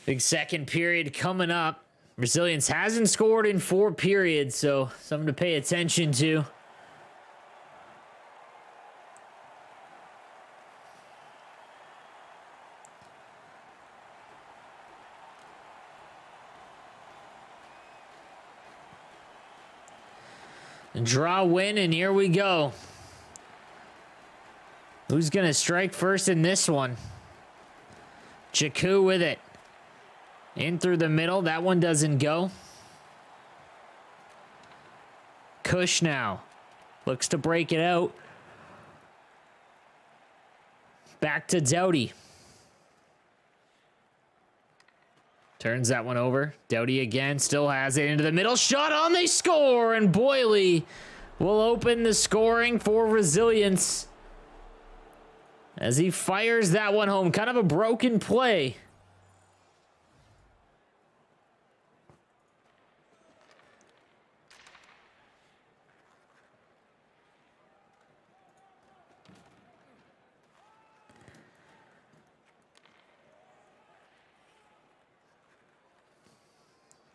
Big second period coming up. Brazilians hasn't scored in 4 periods, so something to pay attention to. And draw win, and here we go. Who's going to strike first in this one? Jakku with it. In through the middle. That one doesn't go. Kush now. Looks to break it out. Back to Doughty. Turns that one over. Doughty again. Still has it into the middle. Shot on. They score. And Boyle will open the scoring for Resilience as he fires that one home. Kind of a broken play.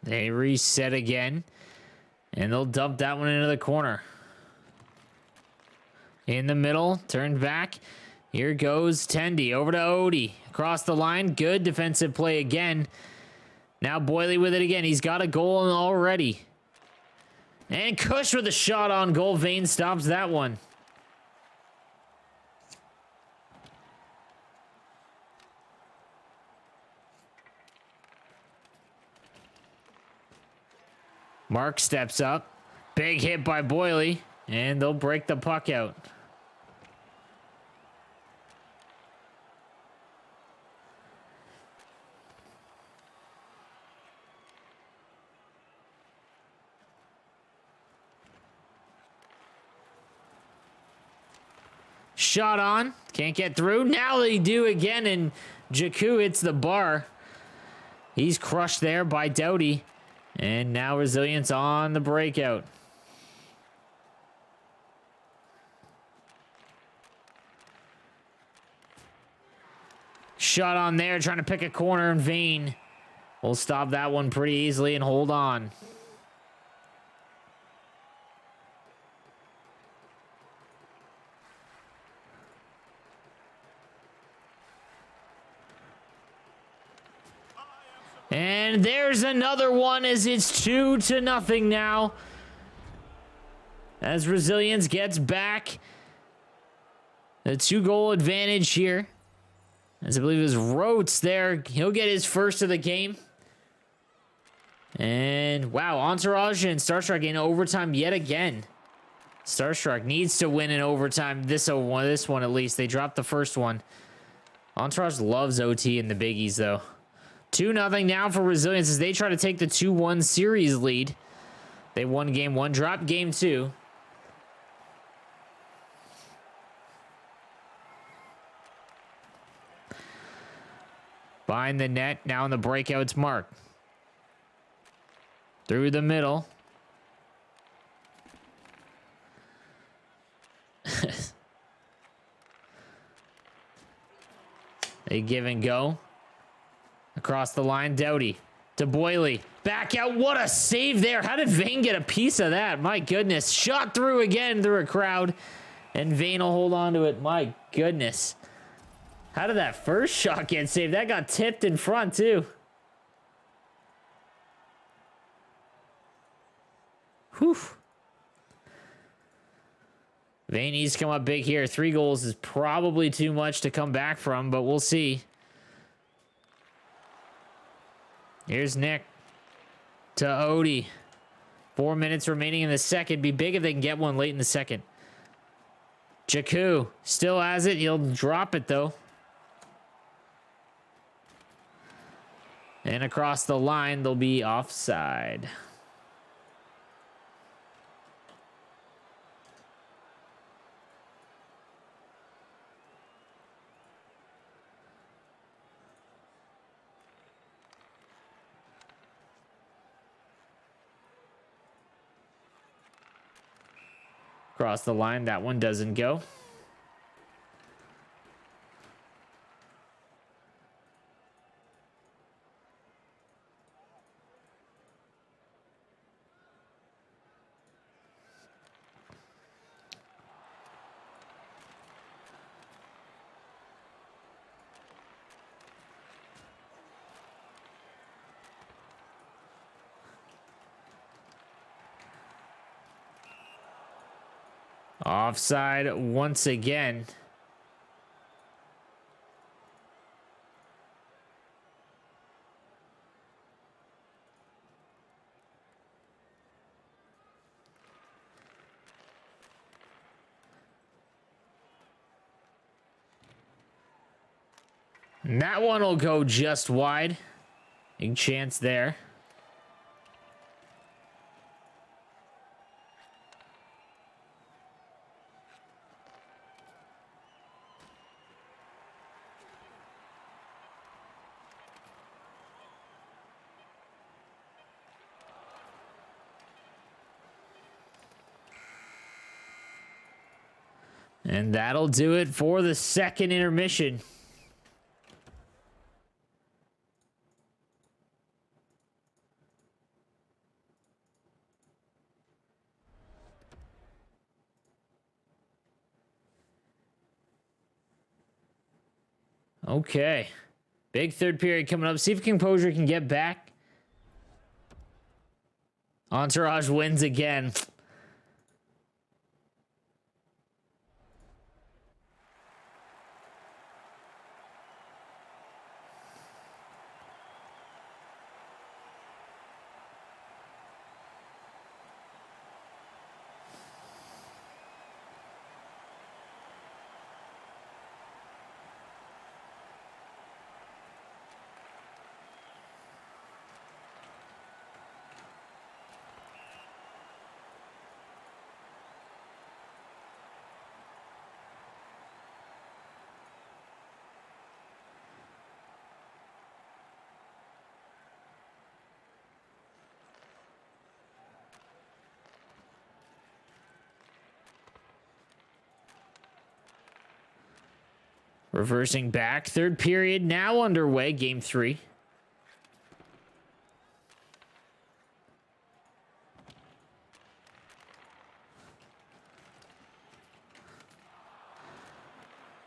They reset again, and they'll dump that one into the corner. In the middle, turned back. Here goes Tendy over to Odie. Across the line, good defensive play again. Now Boyle with it again. He's got a goal already. And Kush with a shot on goal. Vane stops that one. Mark steps up. Big hit by Boyle, and they'll break the puck out. Shot on. Can't get through. Now they do again, and Jakku hits the bar. He's crushed there by Doughty. And now Resilience on the breakout. Shot on there, trying to pick a corner in Vane. We'll stop that one pretty easily and hold on. And there's another one as it's 2-0 now. As Resilience gets back a 2-goal advantage here. As I believe it was Rotes there. He'll get his first of the game. And wow, Entourage and Starstruck in overtime yet again. Starstruck needs to win in overtime. This one at least. They dropped the first one. Entourage loves OT in the biggies though. 2-0 now for Resilience as they try to take the 2-1 series lead. They won game 1, dropped game 2. Behind the net, now in the breakout, it's Mark. Through the middle. They give and go. Across the line, Doughty to Boyle. Back out. What a save there. How did Vane get a piece of that? My goodness. Shot through again through a crowd. And Vane will hold on to it. My goodness. How did that first shot get saved? That got tipped in front, too. Whew. Vane needs to come up big here. 3 goals is probably too much to come back from, but we'll see. Here's Nick to Odie. 4 minutes remaining in the second. Be big if they can get one late in the second. Jakku still has it. He'll drop it, though. And across the line, they'll be offside. Across the line, that one doesn't go. Offside once again. And that one will go just wide. Big chance there. And that'll do it for the second intermission. Okay. Big third period coming up. See if Composure can get back. Entourage wins again. Reversing back. Third period now underway. Game 3.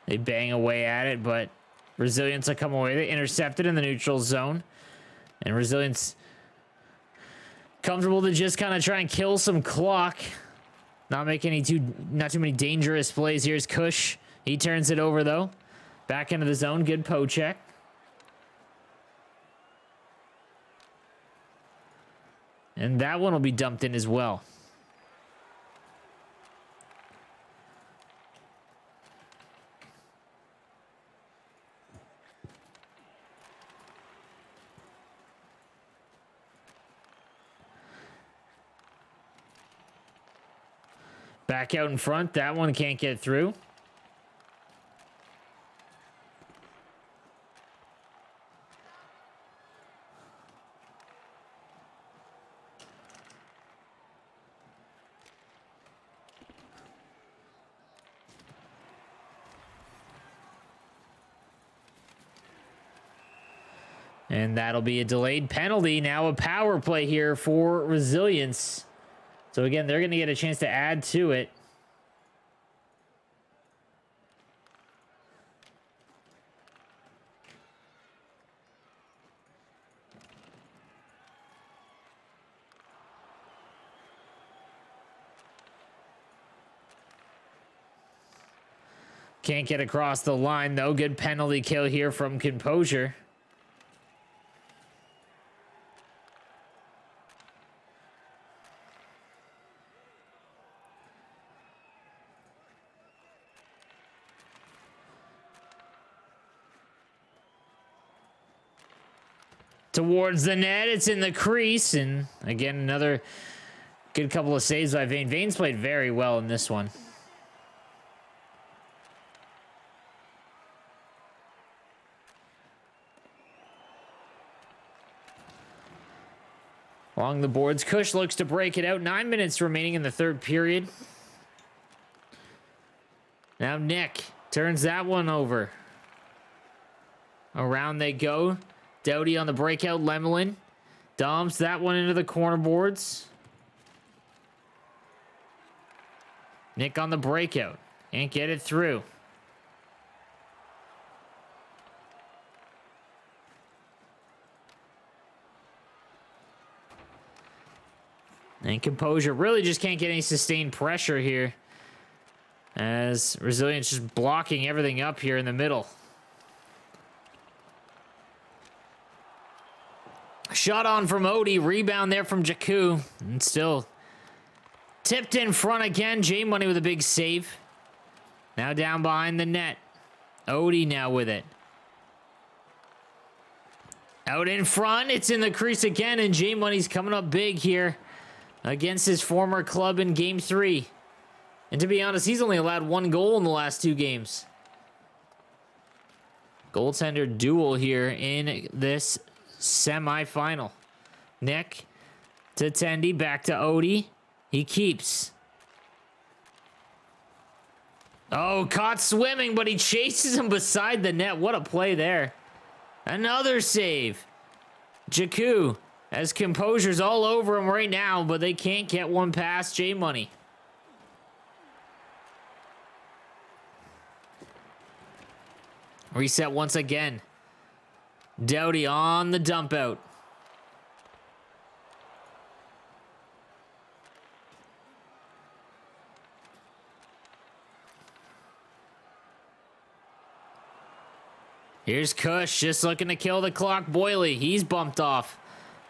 They bang away at it, but Resilience will come away. They intercepted in the neutral zone. And Resilience comfortable to just kind of try and kill some clock. Not make not too many dangerous plays. Here's Kush. He turns it over though. Back into the zone. Good poke check. And that one will be dumped in as well. Back out in front. That one can't get through. And that'll be a delayed penalty. Now a power play here for Resilience. So again, they're going to get a chance to add to it. Can't get across the line though. Good penalty kill here from Composure. Towards the net, it's in the crease, and again, another good couple of saves by Vane. Vane's played very well in this one. Along the boards, Kush looks to break it out. 9 minutes remaining in the third period. Now Nick turns that one over. Around they go. Doughty on the breakout. Lemelin dumps that one into the corner boards. Nick on the breakout. Can't get it through. And Composure really just can't get any sustained pressure here, as Resilience just blocking everything up here in the middle. Shot on from Odie. Rebound there from Jakku. And still tipped in front again. J-Money with a big save. Now down behind the net. Odie now with it. Out in front, it's in the crease again, and J Money's coming up big here against his former club in Game 3. And to be honest, he's only allowed 1 goal in the last 2 games. Goaltender duel here in this semifinal. Nick to Tendy, back to Odie. He keeps. Oh, caught swimming, but he chases him beside the net. What a play there. Another save. Jakku has Composure's all over him right now, but they can't get one past J Money. Reset once again. Doughty on the dump out. Here's Kush just looking to kill the clock. Boyley, he's bumped off.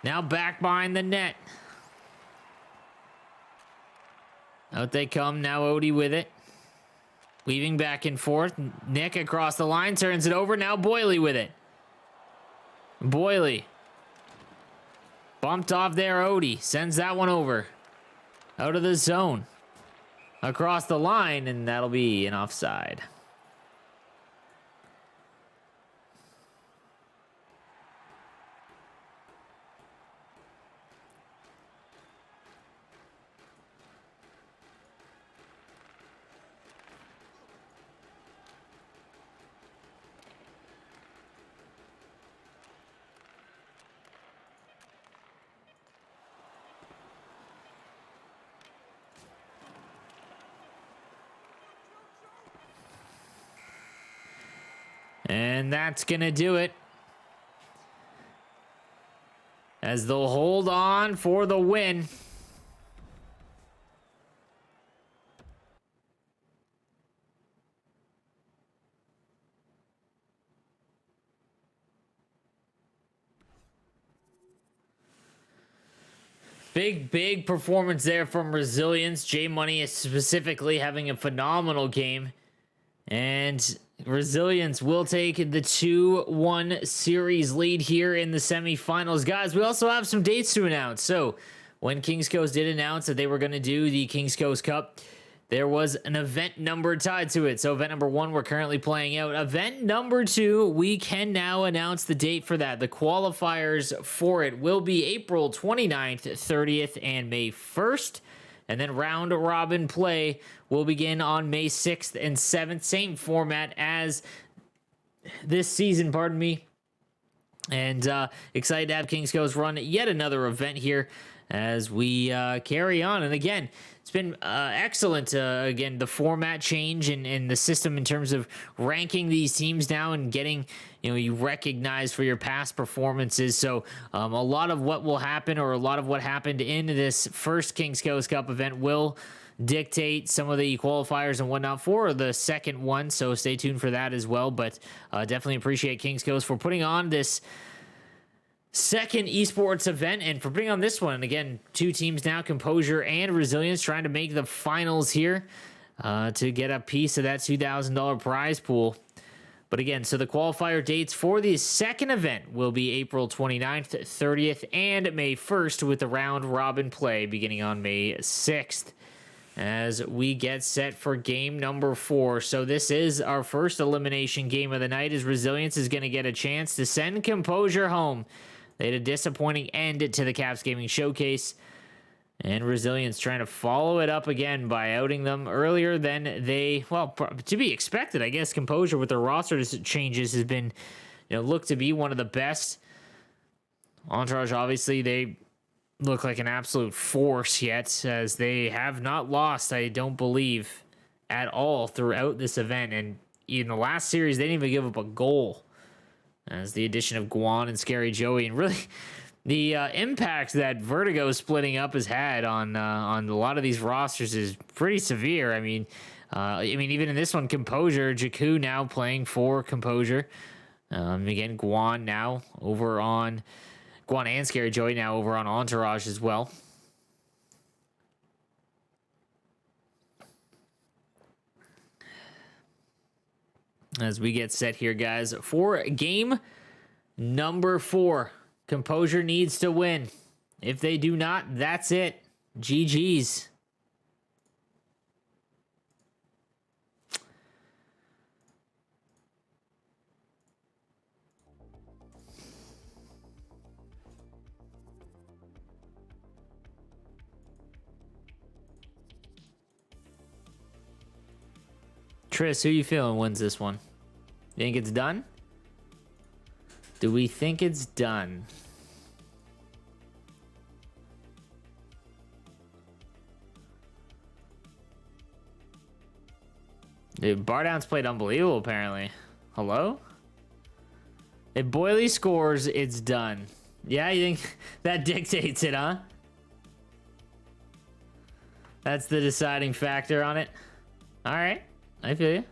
Now back behind the net. Out they come. Now Odie with it. Weaving back and forth. Nick across the line turns it over. Now Boyley with it. Boyley. Bumped off there. Odie sends that one over. Out of the zone. Across the line, and that'll be an offside. And that's going to do it. As they'll hold on for the win. Big performance there from Resilience. J Money is specifically having a phenomenal game. And Resilience will take the 2-1 series lead here in the semifinals. Guys, we also have some dates to announce. So, when Kings Coast did announce that they were going to do the Kings Coast Cup, there was an event number tied to it. So, event number 1, we're currently playing out. Event number 2, we can now announce the date for that. The qualifiers for it will be April 29th, 30th, and May 1st. And then round robin play will begin on May 6th and 7th. Same format as this season, pardon me. And excited to have Kings Coast run yet another event here as we carry on. And again, it's been excellent. Again, the format change and the system in terms of ranking these teams now and getting you recognized for your past performances. So a lot of what will happen, or a lot of what happened in this first Kings Coast Cup event, will dictate some of the qualifiers and whatnot for the second one. So stay tuned for that as well. But definitely appreciate Kings Coast for putting on this second esports event and for putting on this one. And again, 2 teams now, Composure and Resilience, trying to make the finals here to get a piece of that $2,000 prize pool. But again, so the qualifier dates for the second event will be April 29th, 30th, and May 1st, with the round robin play beginning on May 6th as we get set for game number 4. So this is our first elimination game of the night, as Resilience is going to get a chance to send Composure home. They had a disappointing end to the Caps Gaming Showcase, and Resilience trying to follow it up again by outing them earlier than they, well, to be expected, I guess. Composure with their roster changes has been, looked to be one of the best. Entourage, obviously, they look like an absolute force yet, as they have not lost, I don't believe, at all throughout this event. And in the last series, they didn't even give up a goal, as the addition of Guan and Scary Joey, and really the impact that Vertigo splitting up has had on a lot of these rosters is pretty severe. I mean, even in this one, Composure, Jakku now playing for Composure. Again, Guan now over on Guan and Scary Joey now over on Entourage as well. As we get set here, guys, for game Number 4. Composure needs to win. If they do not, that's it. GG's. Tris, who you feeling wins this one? You think it's done? Do we think it's done? Dude, Bardown's played unbelievable, apparently. Hello? If Boily scores, it's done. Yeah, you think that dictates it, huh? That's the deciding factor on it. All right. I feel you.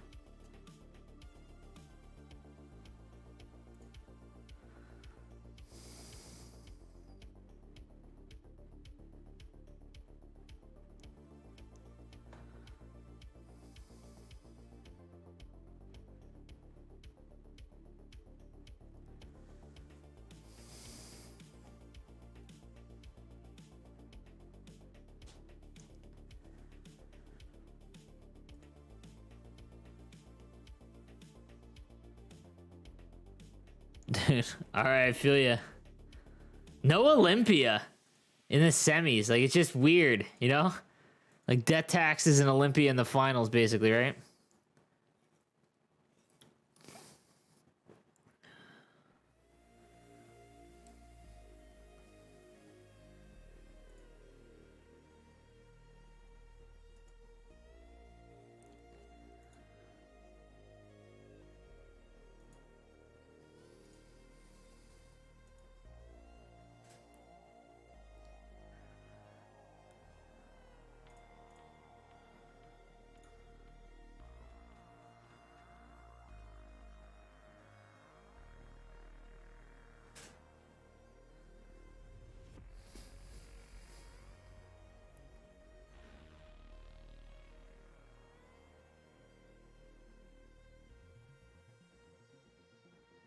Dude, all right, I feel you. No Olympia in the semis. Like, it's just weird, you know? Like, death taxes and Olympia in the finals, basically, right?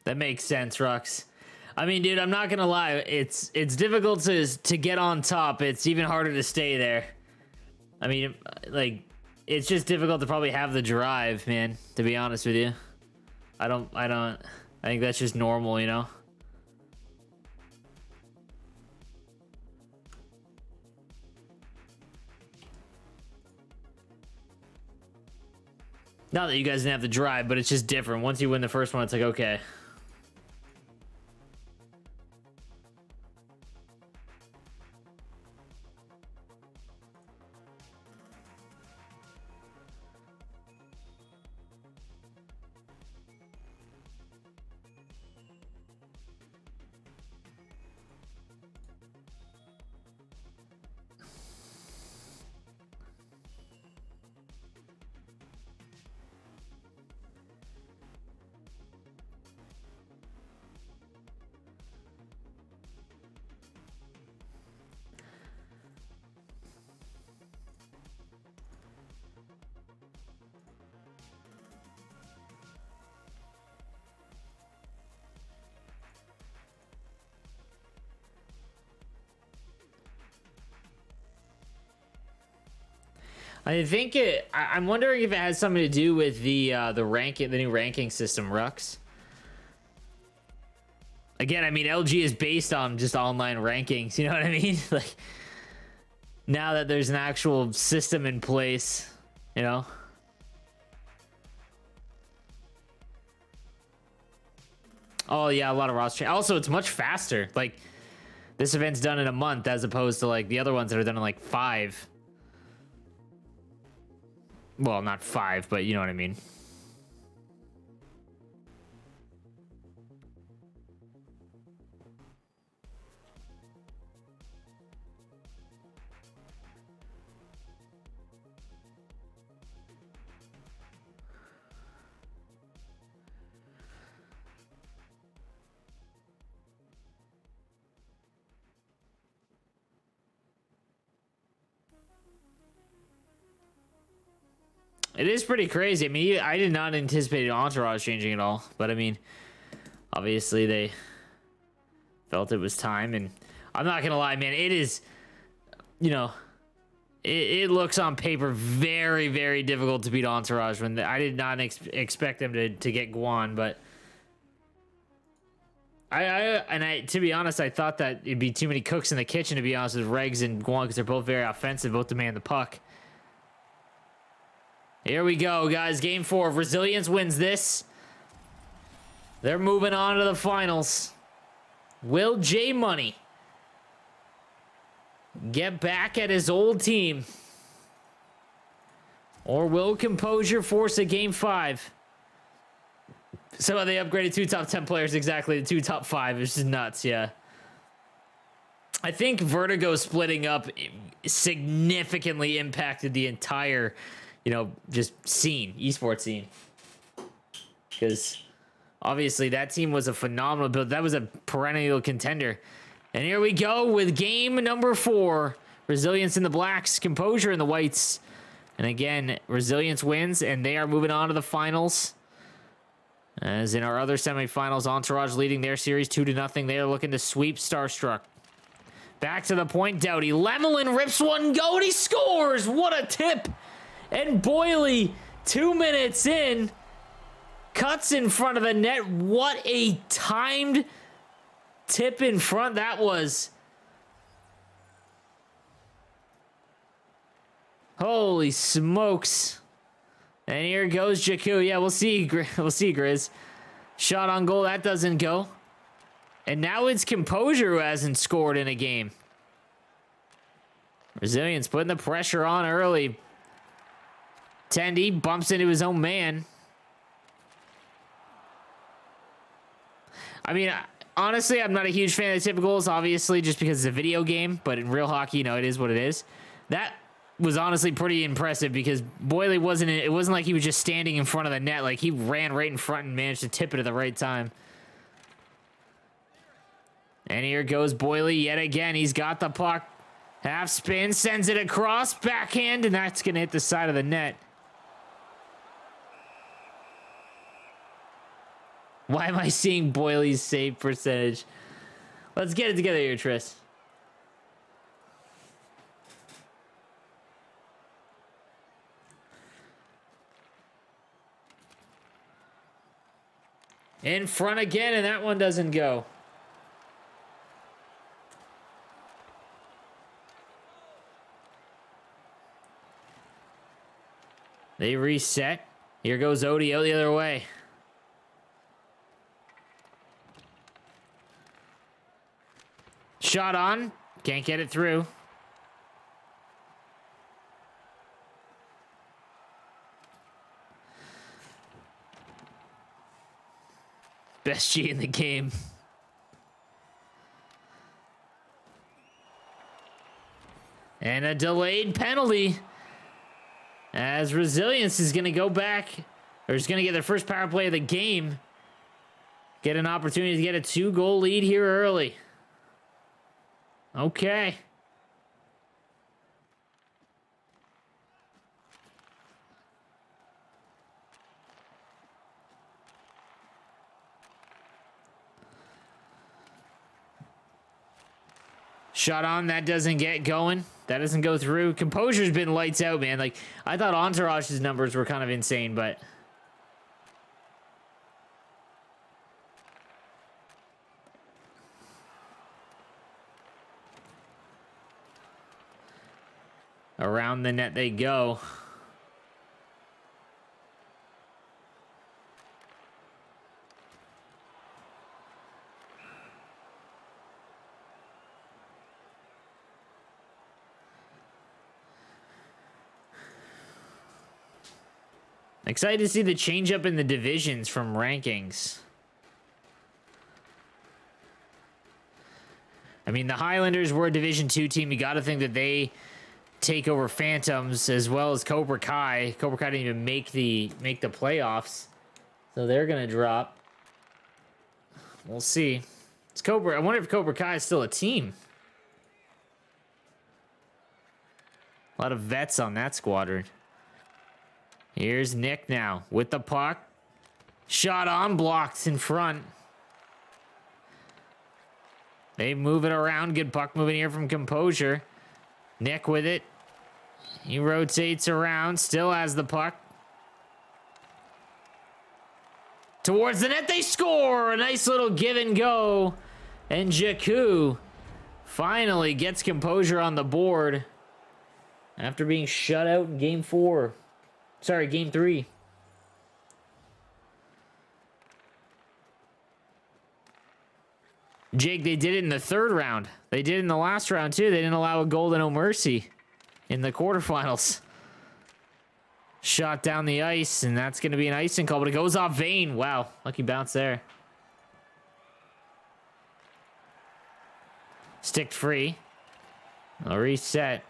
That makes sense, Rux. I mean, dude, I'm not gonna lie. It's difficult to get on top. It's even harder to stay there. I mean, like, it's just difficult to probably have the drive, man. To be honest with you, I think that's just normal, you know. Not that you guys didn't have the drive, but it's just different. Once you win the first one, it's like, okay. I think I'm wondering if it has something to do with the new ranking system, Rux. Again, I mean, LG is based on just online rankings. You know what I mean? Like, now that there's an actual system in place, you know. Oh yeah, a lot of roster. Also, it's much faster. Like, this event's done in a month as opposed to like the other ones that are done in like 5. Well, not 5, but you know what I mean. It is pretty crazy. I mean, I did not anticipate Entourage changing at all, but I mean, obviously they Felt it was time, and I'm not gonna lie, man. It is, you know, it looks on paper very, very difficult to beat Entourage. When I did not expect them to get Guan, but I to be honest, I thought that it'd be too many cooks in the kitchen, to be honest, with Regs and Guan, because they're both very offensive, both demand the puck. Here we go, guys. Game 4. If Resilience wins this, they're moving on to the finals. Will J Money get back at his old team? Or will Composure force a Game 5? So they upgraded 2 top 10 players exactly to 2 top 5. It's just nuts, yeah. I think Vertigo splitting up significantly impacted the entire, you know, just scene, esports scene. Because obviously that team was a phenomenal build. That was a perennial contender. And here we go with game number 4. Resilience in the blacks, Composure in the whites. And again, Resilience wins, and they are moving on to the finals. As in our other semifinals, Entourage leading their series 2-0. They are looking to sweep Starstruck. Back to the point, Doughty. Lemelin rips one, go, and he scores! What a tip! And Boily, 2 minutes in, cuts in front of the net. What a timed tip in front that was. Holy smokes. And here goes Jakku. Yeah, we'll see. We'll see, Grizz. Shot on goal. That doesn't go. And now it's Composure who hasn't scored in a game. Resilience putting the pressure on early. Tendy bumps into his own man. I mean, honestly, I'm not a huge fan of the typicals, obviously, just because it's a video game. But in real hockey, you know, it is what it is. That was honestly pretty impressive because Boily it wasn't like he was just standing in front of the net. Like, he ran right in front and managed to tip it at the right time. And here goes Boily yet again. He's got the puck. Half spin, sends it across, backhand, and that's going to hit the side of the net. Why am I seeing Boily's save percentage? Let's get it together here, Tris. In front again, and that one doesn't go. They reset. Here goes Odie out the other way. Shot on. Can't get it through. Best G in the game. And a delayed penalty. As Resilience is going to go back, or is going to get their first power play of the game. Get an opportunity to get a 2-goal lead here early. Okay. Shot on, that doesn't get going. That doesn't go through. Composure's been lights out, man. Like, I thought Entourage's numbers were kind of insane, but around the net they go. Excited to see the change up in the divisions from rankings. I mean, the Highlanders were a Division 2 team. You got to think that they take over Phantoms as well as Cobra Kai. Cobra Kai didn't even make the playoffs, so they're gonna drop. We'll see. It's Cobra. I wonder if Cobra Kai is still a team. A lot of vets on that squadron. Here's Nick now with the puck. Shot on, blocked in front. They move it around. Good puck moving here from Composure. Nick with it. He rotates around. Still has the puck. Towards the net. They score. A nice little give and go. And Jakku finally gets Composure on the board after being shut out in game 4. Sorry, game 3. Jake, they did it in the 3rd round. They did it in the last round, too. They didn't allow a goal to No Mercy in the quarterfinals. Shot down the ice, and that's going to be an icing call, but it goes off Vane. Wow, lucky bounce there. Stick free. A reset.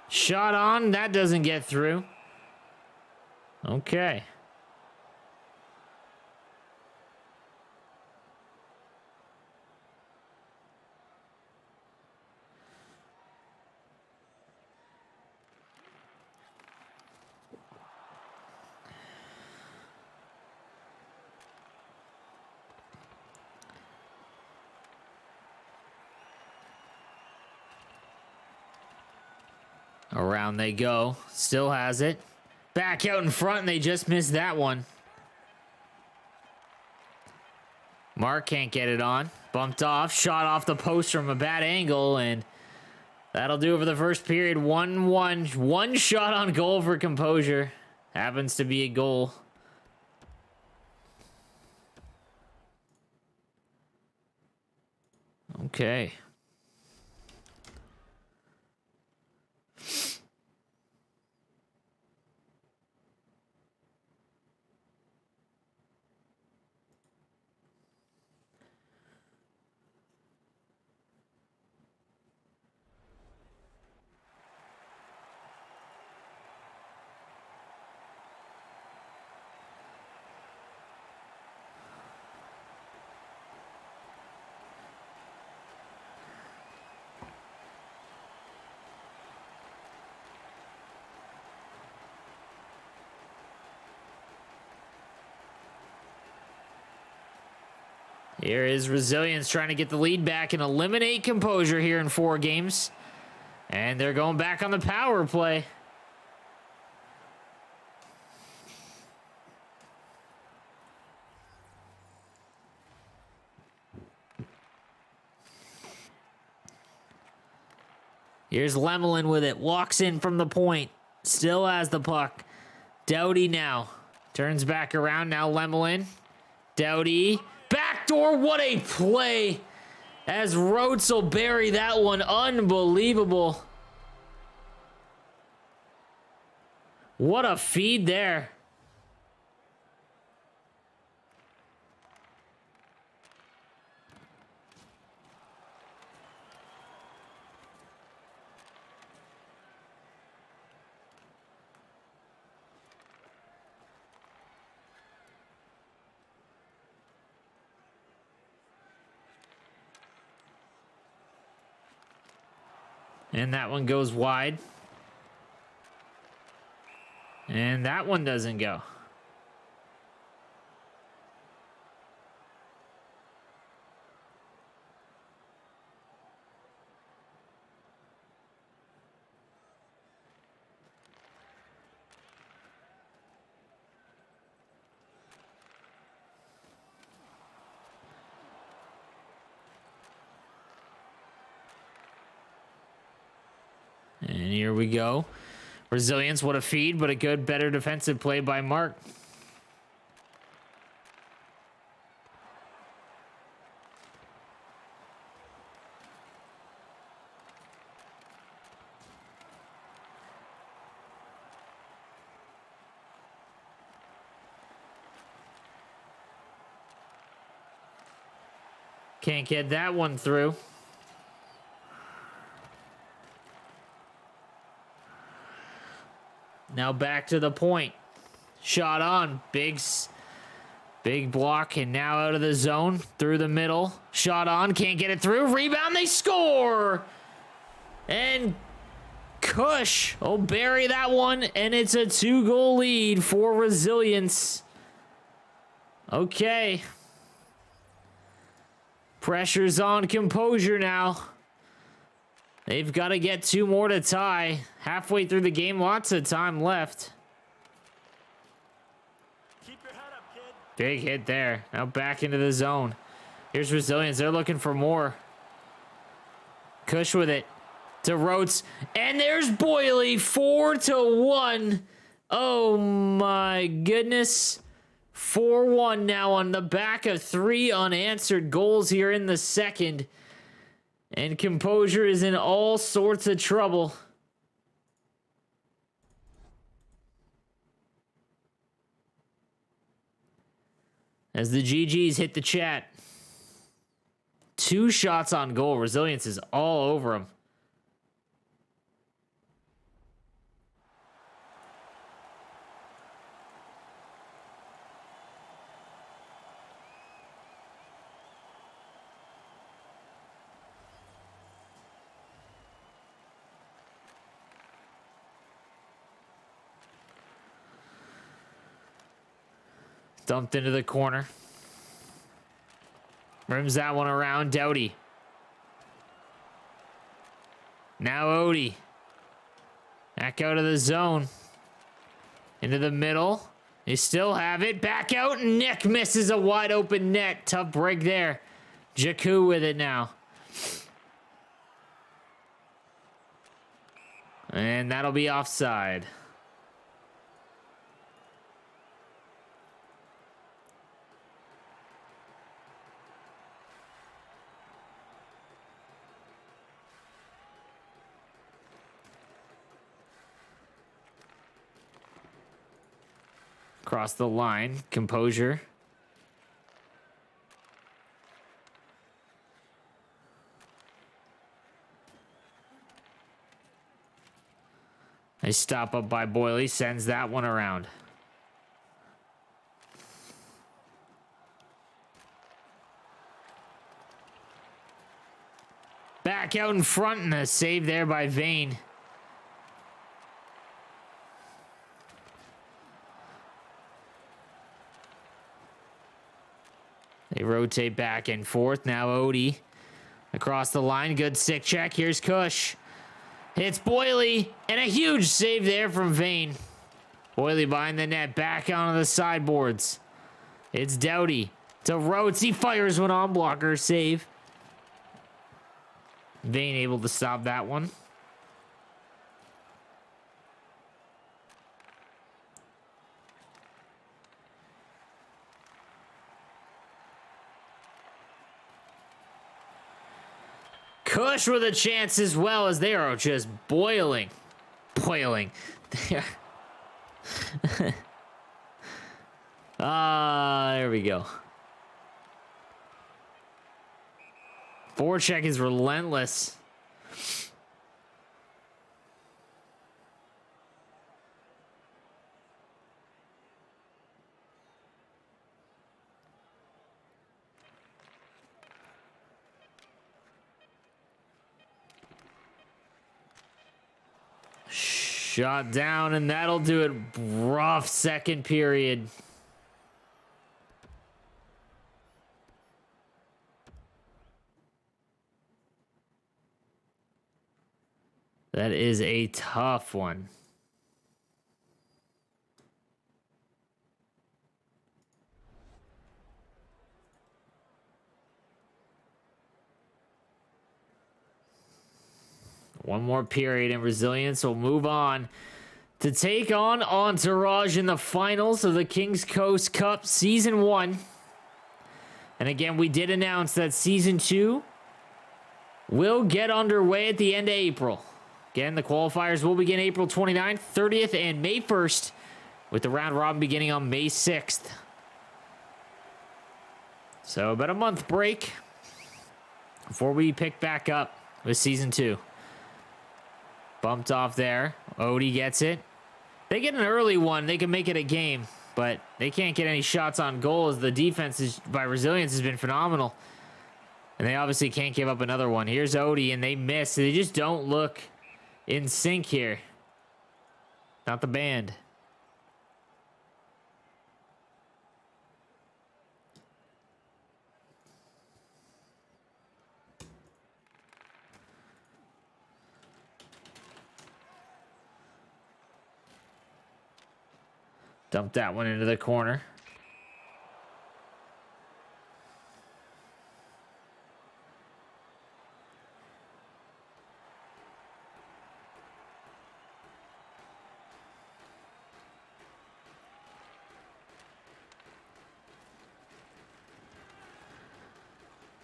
Shot on. That doesn't get through. Okay. Around they go. Still has it. Back out in front, and they just missed that one. Mark can't get it on. Bumped off. Shot off the post from a bad angle, and that'll do it for the first period. 1-1. One shot on goal for Composure. Happens to be a goal. Okay. Here is Resilience trying to get the lead back and eliminate Composure here in 4 games. And they're going back on the power play. Here's Lemelin with it. Walks in from the point. Still has the puck. Doughty now. Turns back around. Now Lemelin. Doughty. Backdoor. What a play. As Rhodes will bury that one. Unbelievable. What a feed there. And that one goes wide. And that one doesn't go. And here we go. Resilience, what a feed, but a good, better defensive play by Mark. Can't get that one through. Now back to the point. Shot on. Big block, and now out of the zone. Through the middle. Shot on. Can't get it through. Rebound. They score! And Kush will bury that one, and it's a 2-goal lead for Resilience. Okay. Pressure's on Composure now. They've got to get 2 more to tie. Halfway through the game, lots of time left. Keep your head up, kid. Big hit there. Now back into the zone. Here's Resilience. They're looking for more. Kush with it. To Rhodes. And there's Boyley. 4-1. Oh my goodness. 4-1 now on the back of 3 unanswered goals here in the second. And Composure is in all sorts of trouble. As the GGs hit the chat. 2 shots on goal. Resilience is all over them. Dumped into the corner. Rims that one around. Doughty. Now Odie. Back out of the zone. Into the middle. They still have it. Back out. Nick misses a wide open net. Tough break there. Jakku with it now. And that'll be offside. Across the line, Composure. Nice stop up by Boyley, sends that one around. Back out in front, and a save there by Vane. They rotate back and forth. Now Odie across the line. Good stick check. Here's Kush. Hits Boyley. And a huge save there from Vane. Boyley behind the net. Back onto the sideboards. It's Doughty to Rhodes. He fires one on blocker. Save. Vane able to stop that one. Kush with a chance as well, as they are just boiling. There we go. Forecheck is relentless. Shot down, and that'll do it. Rough second period. That is a tough one. One more period, and Resilience will move on to take on Entourage in the finals of the Kings Coast Cup Season 1. And again, we did announce that Season 2 will get underway at the end of April. Again, the qualifiers will begin April 29th, 30th, and May 1st, with the round robin beginning on May 6th. So about a month break before we pick back up with Season 2. Bumped off there. Odie gets it. They get an early one, they can make it a game, but they can't get any shots on goal as the defense by Resilience has been phenomenal. And they obviously can't give up another one. Here's Odie, and they miss. They just don't look in sync here. Not the band. Dump that one into the corner.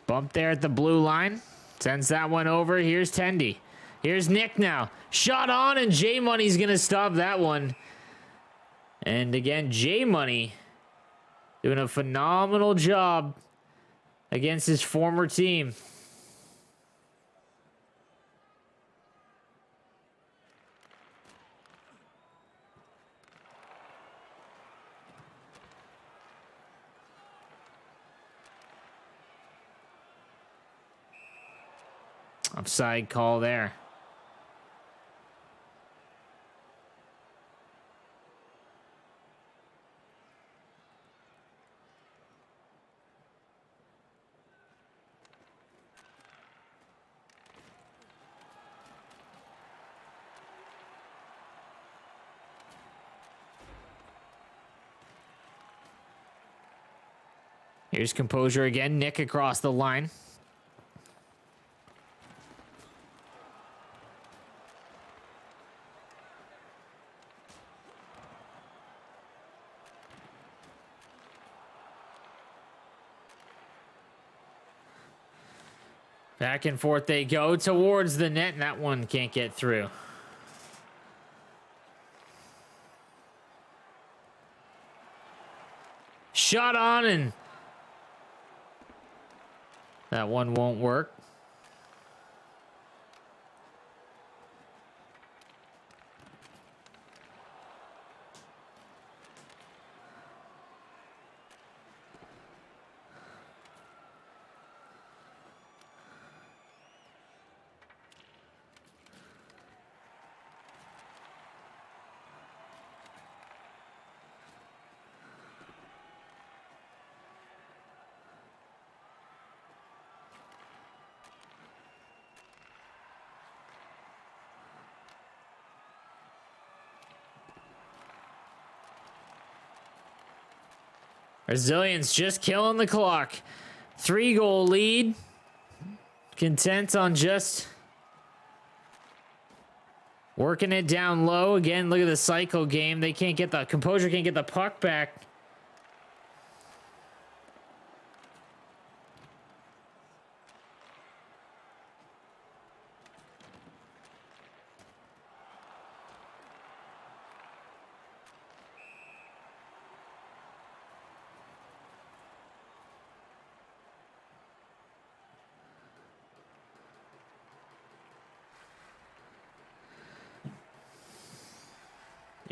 Bump there at the blue line. Sends that one over. Here's Tendy. Here's Nick now. Shot on, and J Money's going to stop that one. And again, J Money doing a phenomenal job against his former team. Offside call there. Here's Composure again. Nick across the line. Back and forth they go towards the net, and that one can't get through. Shot on, and that one won't work. Resilience just killing the clock. 3-goal lead. Content on just working it down low. Again, look at the cycle game. They can't get the Composure, can't get the puck back.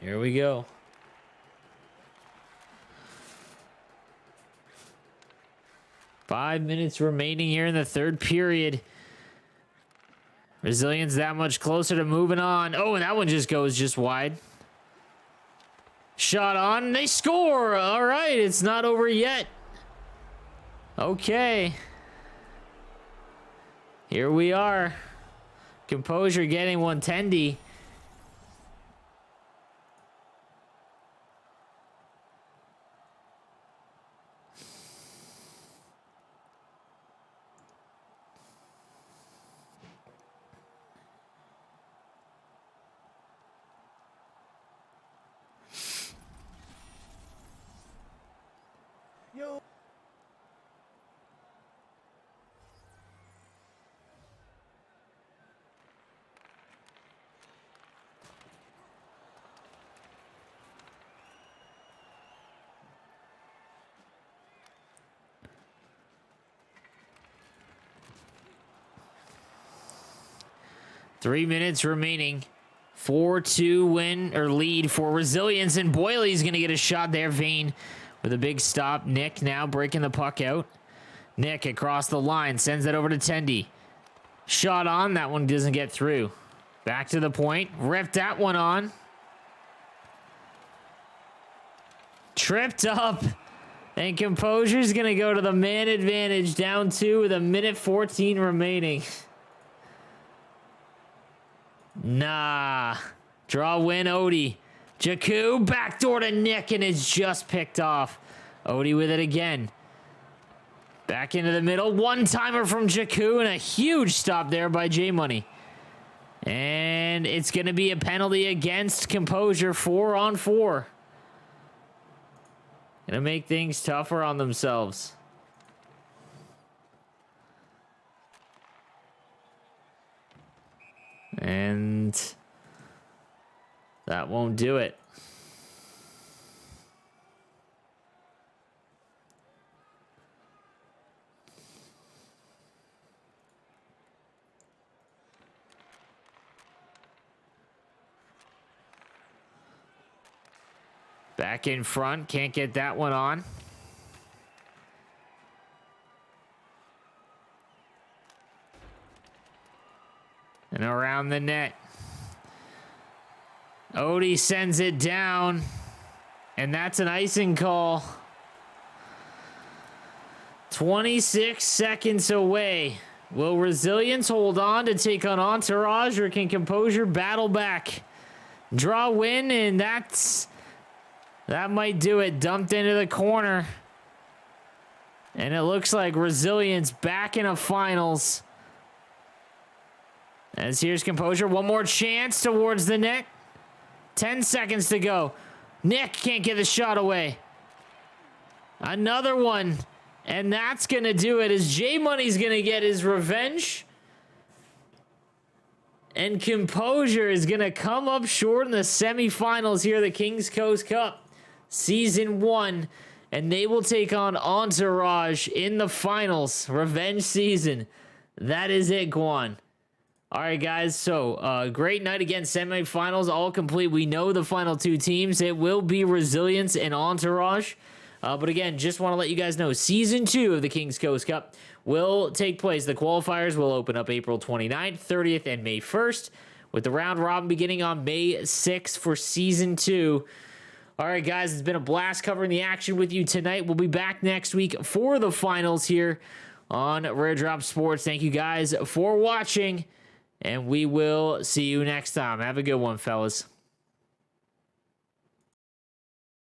Here we go. Five minutes remaining here in the third period. Resilience that much closer to moving on. Oh, and that one just goes just wide. Shot on. They score. All right. It's not over yet. Okay. Here we are. Composure getting 110. Yo. 3 minutes remaining. 4-2 win or lead for Resilience, and Boyley's going to get a shot there. Vane with a big stop. Nick now breaking the puck out. Nick across the line, sends it over to Tendy. Shot on, that one doesn't get through. Back to the point, ripped that one on. Tripped up, and Composure's going to go to the man advantage, down 2 with 1:14 remaining. Nah. Draw win, Odie. Jakku, backdoor to Nick, and it's just picked off. Odie with it again. Back into the middle. One-timer from Jakku, and a huge stop there by J-Money. And it's going to be a penalty against Composure, 4-on-4. Going to make things tougher on themselves. And that won't do it. Back in front, can't get that one on. And around the net. Odie sends it down. And that's an icing call. 26 seconds away. Will Resilience hold on to take on Entourage, or can Composure battle back? Draw win, and that might do it. Dumped into the corner. And it looks like Resilience back in a finals. As here's Composure. One more chance towards the net. 10 seconds to go. Nick can't get the shot away. Another one. And that's going to do it, as J-Money's going to get his revenge. And Composure is going to come up short in the semifinals here, the Kings Coast Cup Season 1. And they will take on Entourage in the finals. Revenge season. That is it, Guan. All right, guys, so great night again. Semifinals all complete. We know the final 2 teams. It will be Resilience and Entourage. But again, just want to let you guys know, Season 2 of the Kings Coast Cup will take place. The qualifiers will open up April 29th, 30th, and May 1st, with the round robin beginning on May 6th for Season 2. All right, guys, it's been a blast covering the action with you tonight. We'll be back next week for the finals here on Rare Drop Sports. Thank you guys for watching, and we will see you next time. Have a good one, fellas.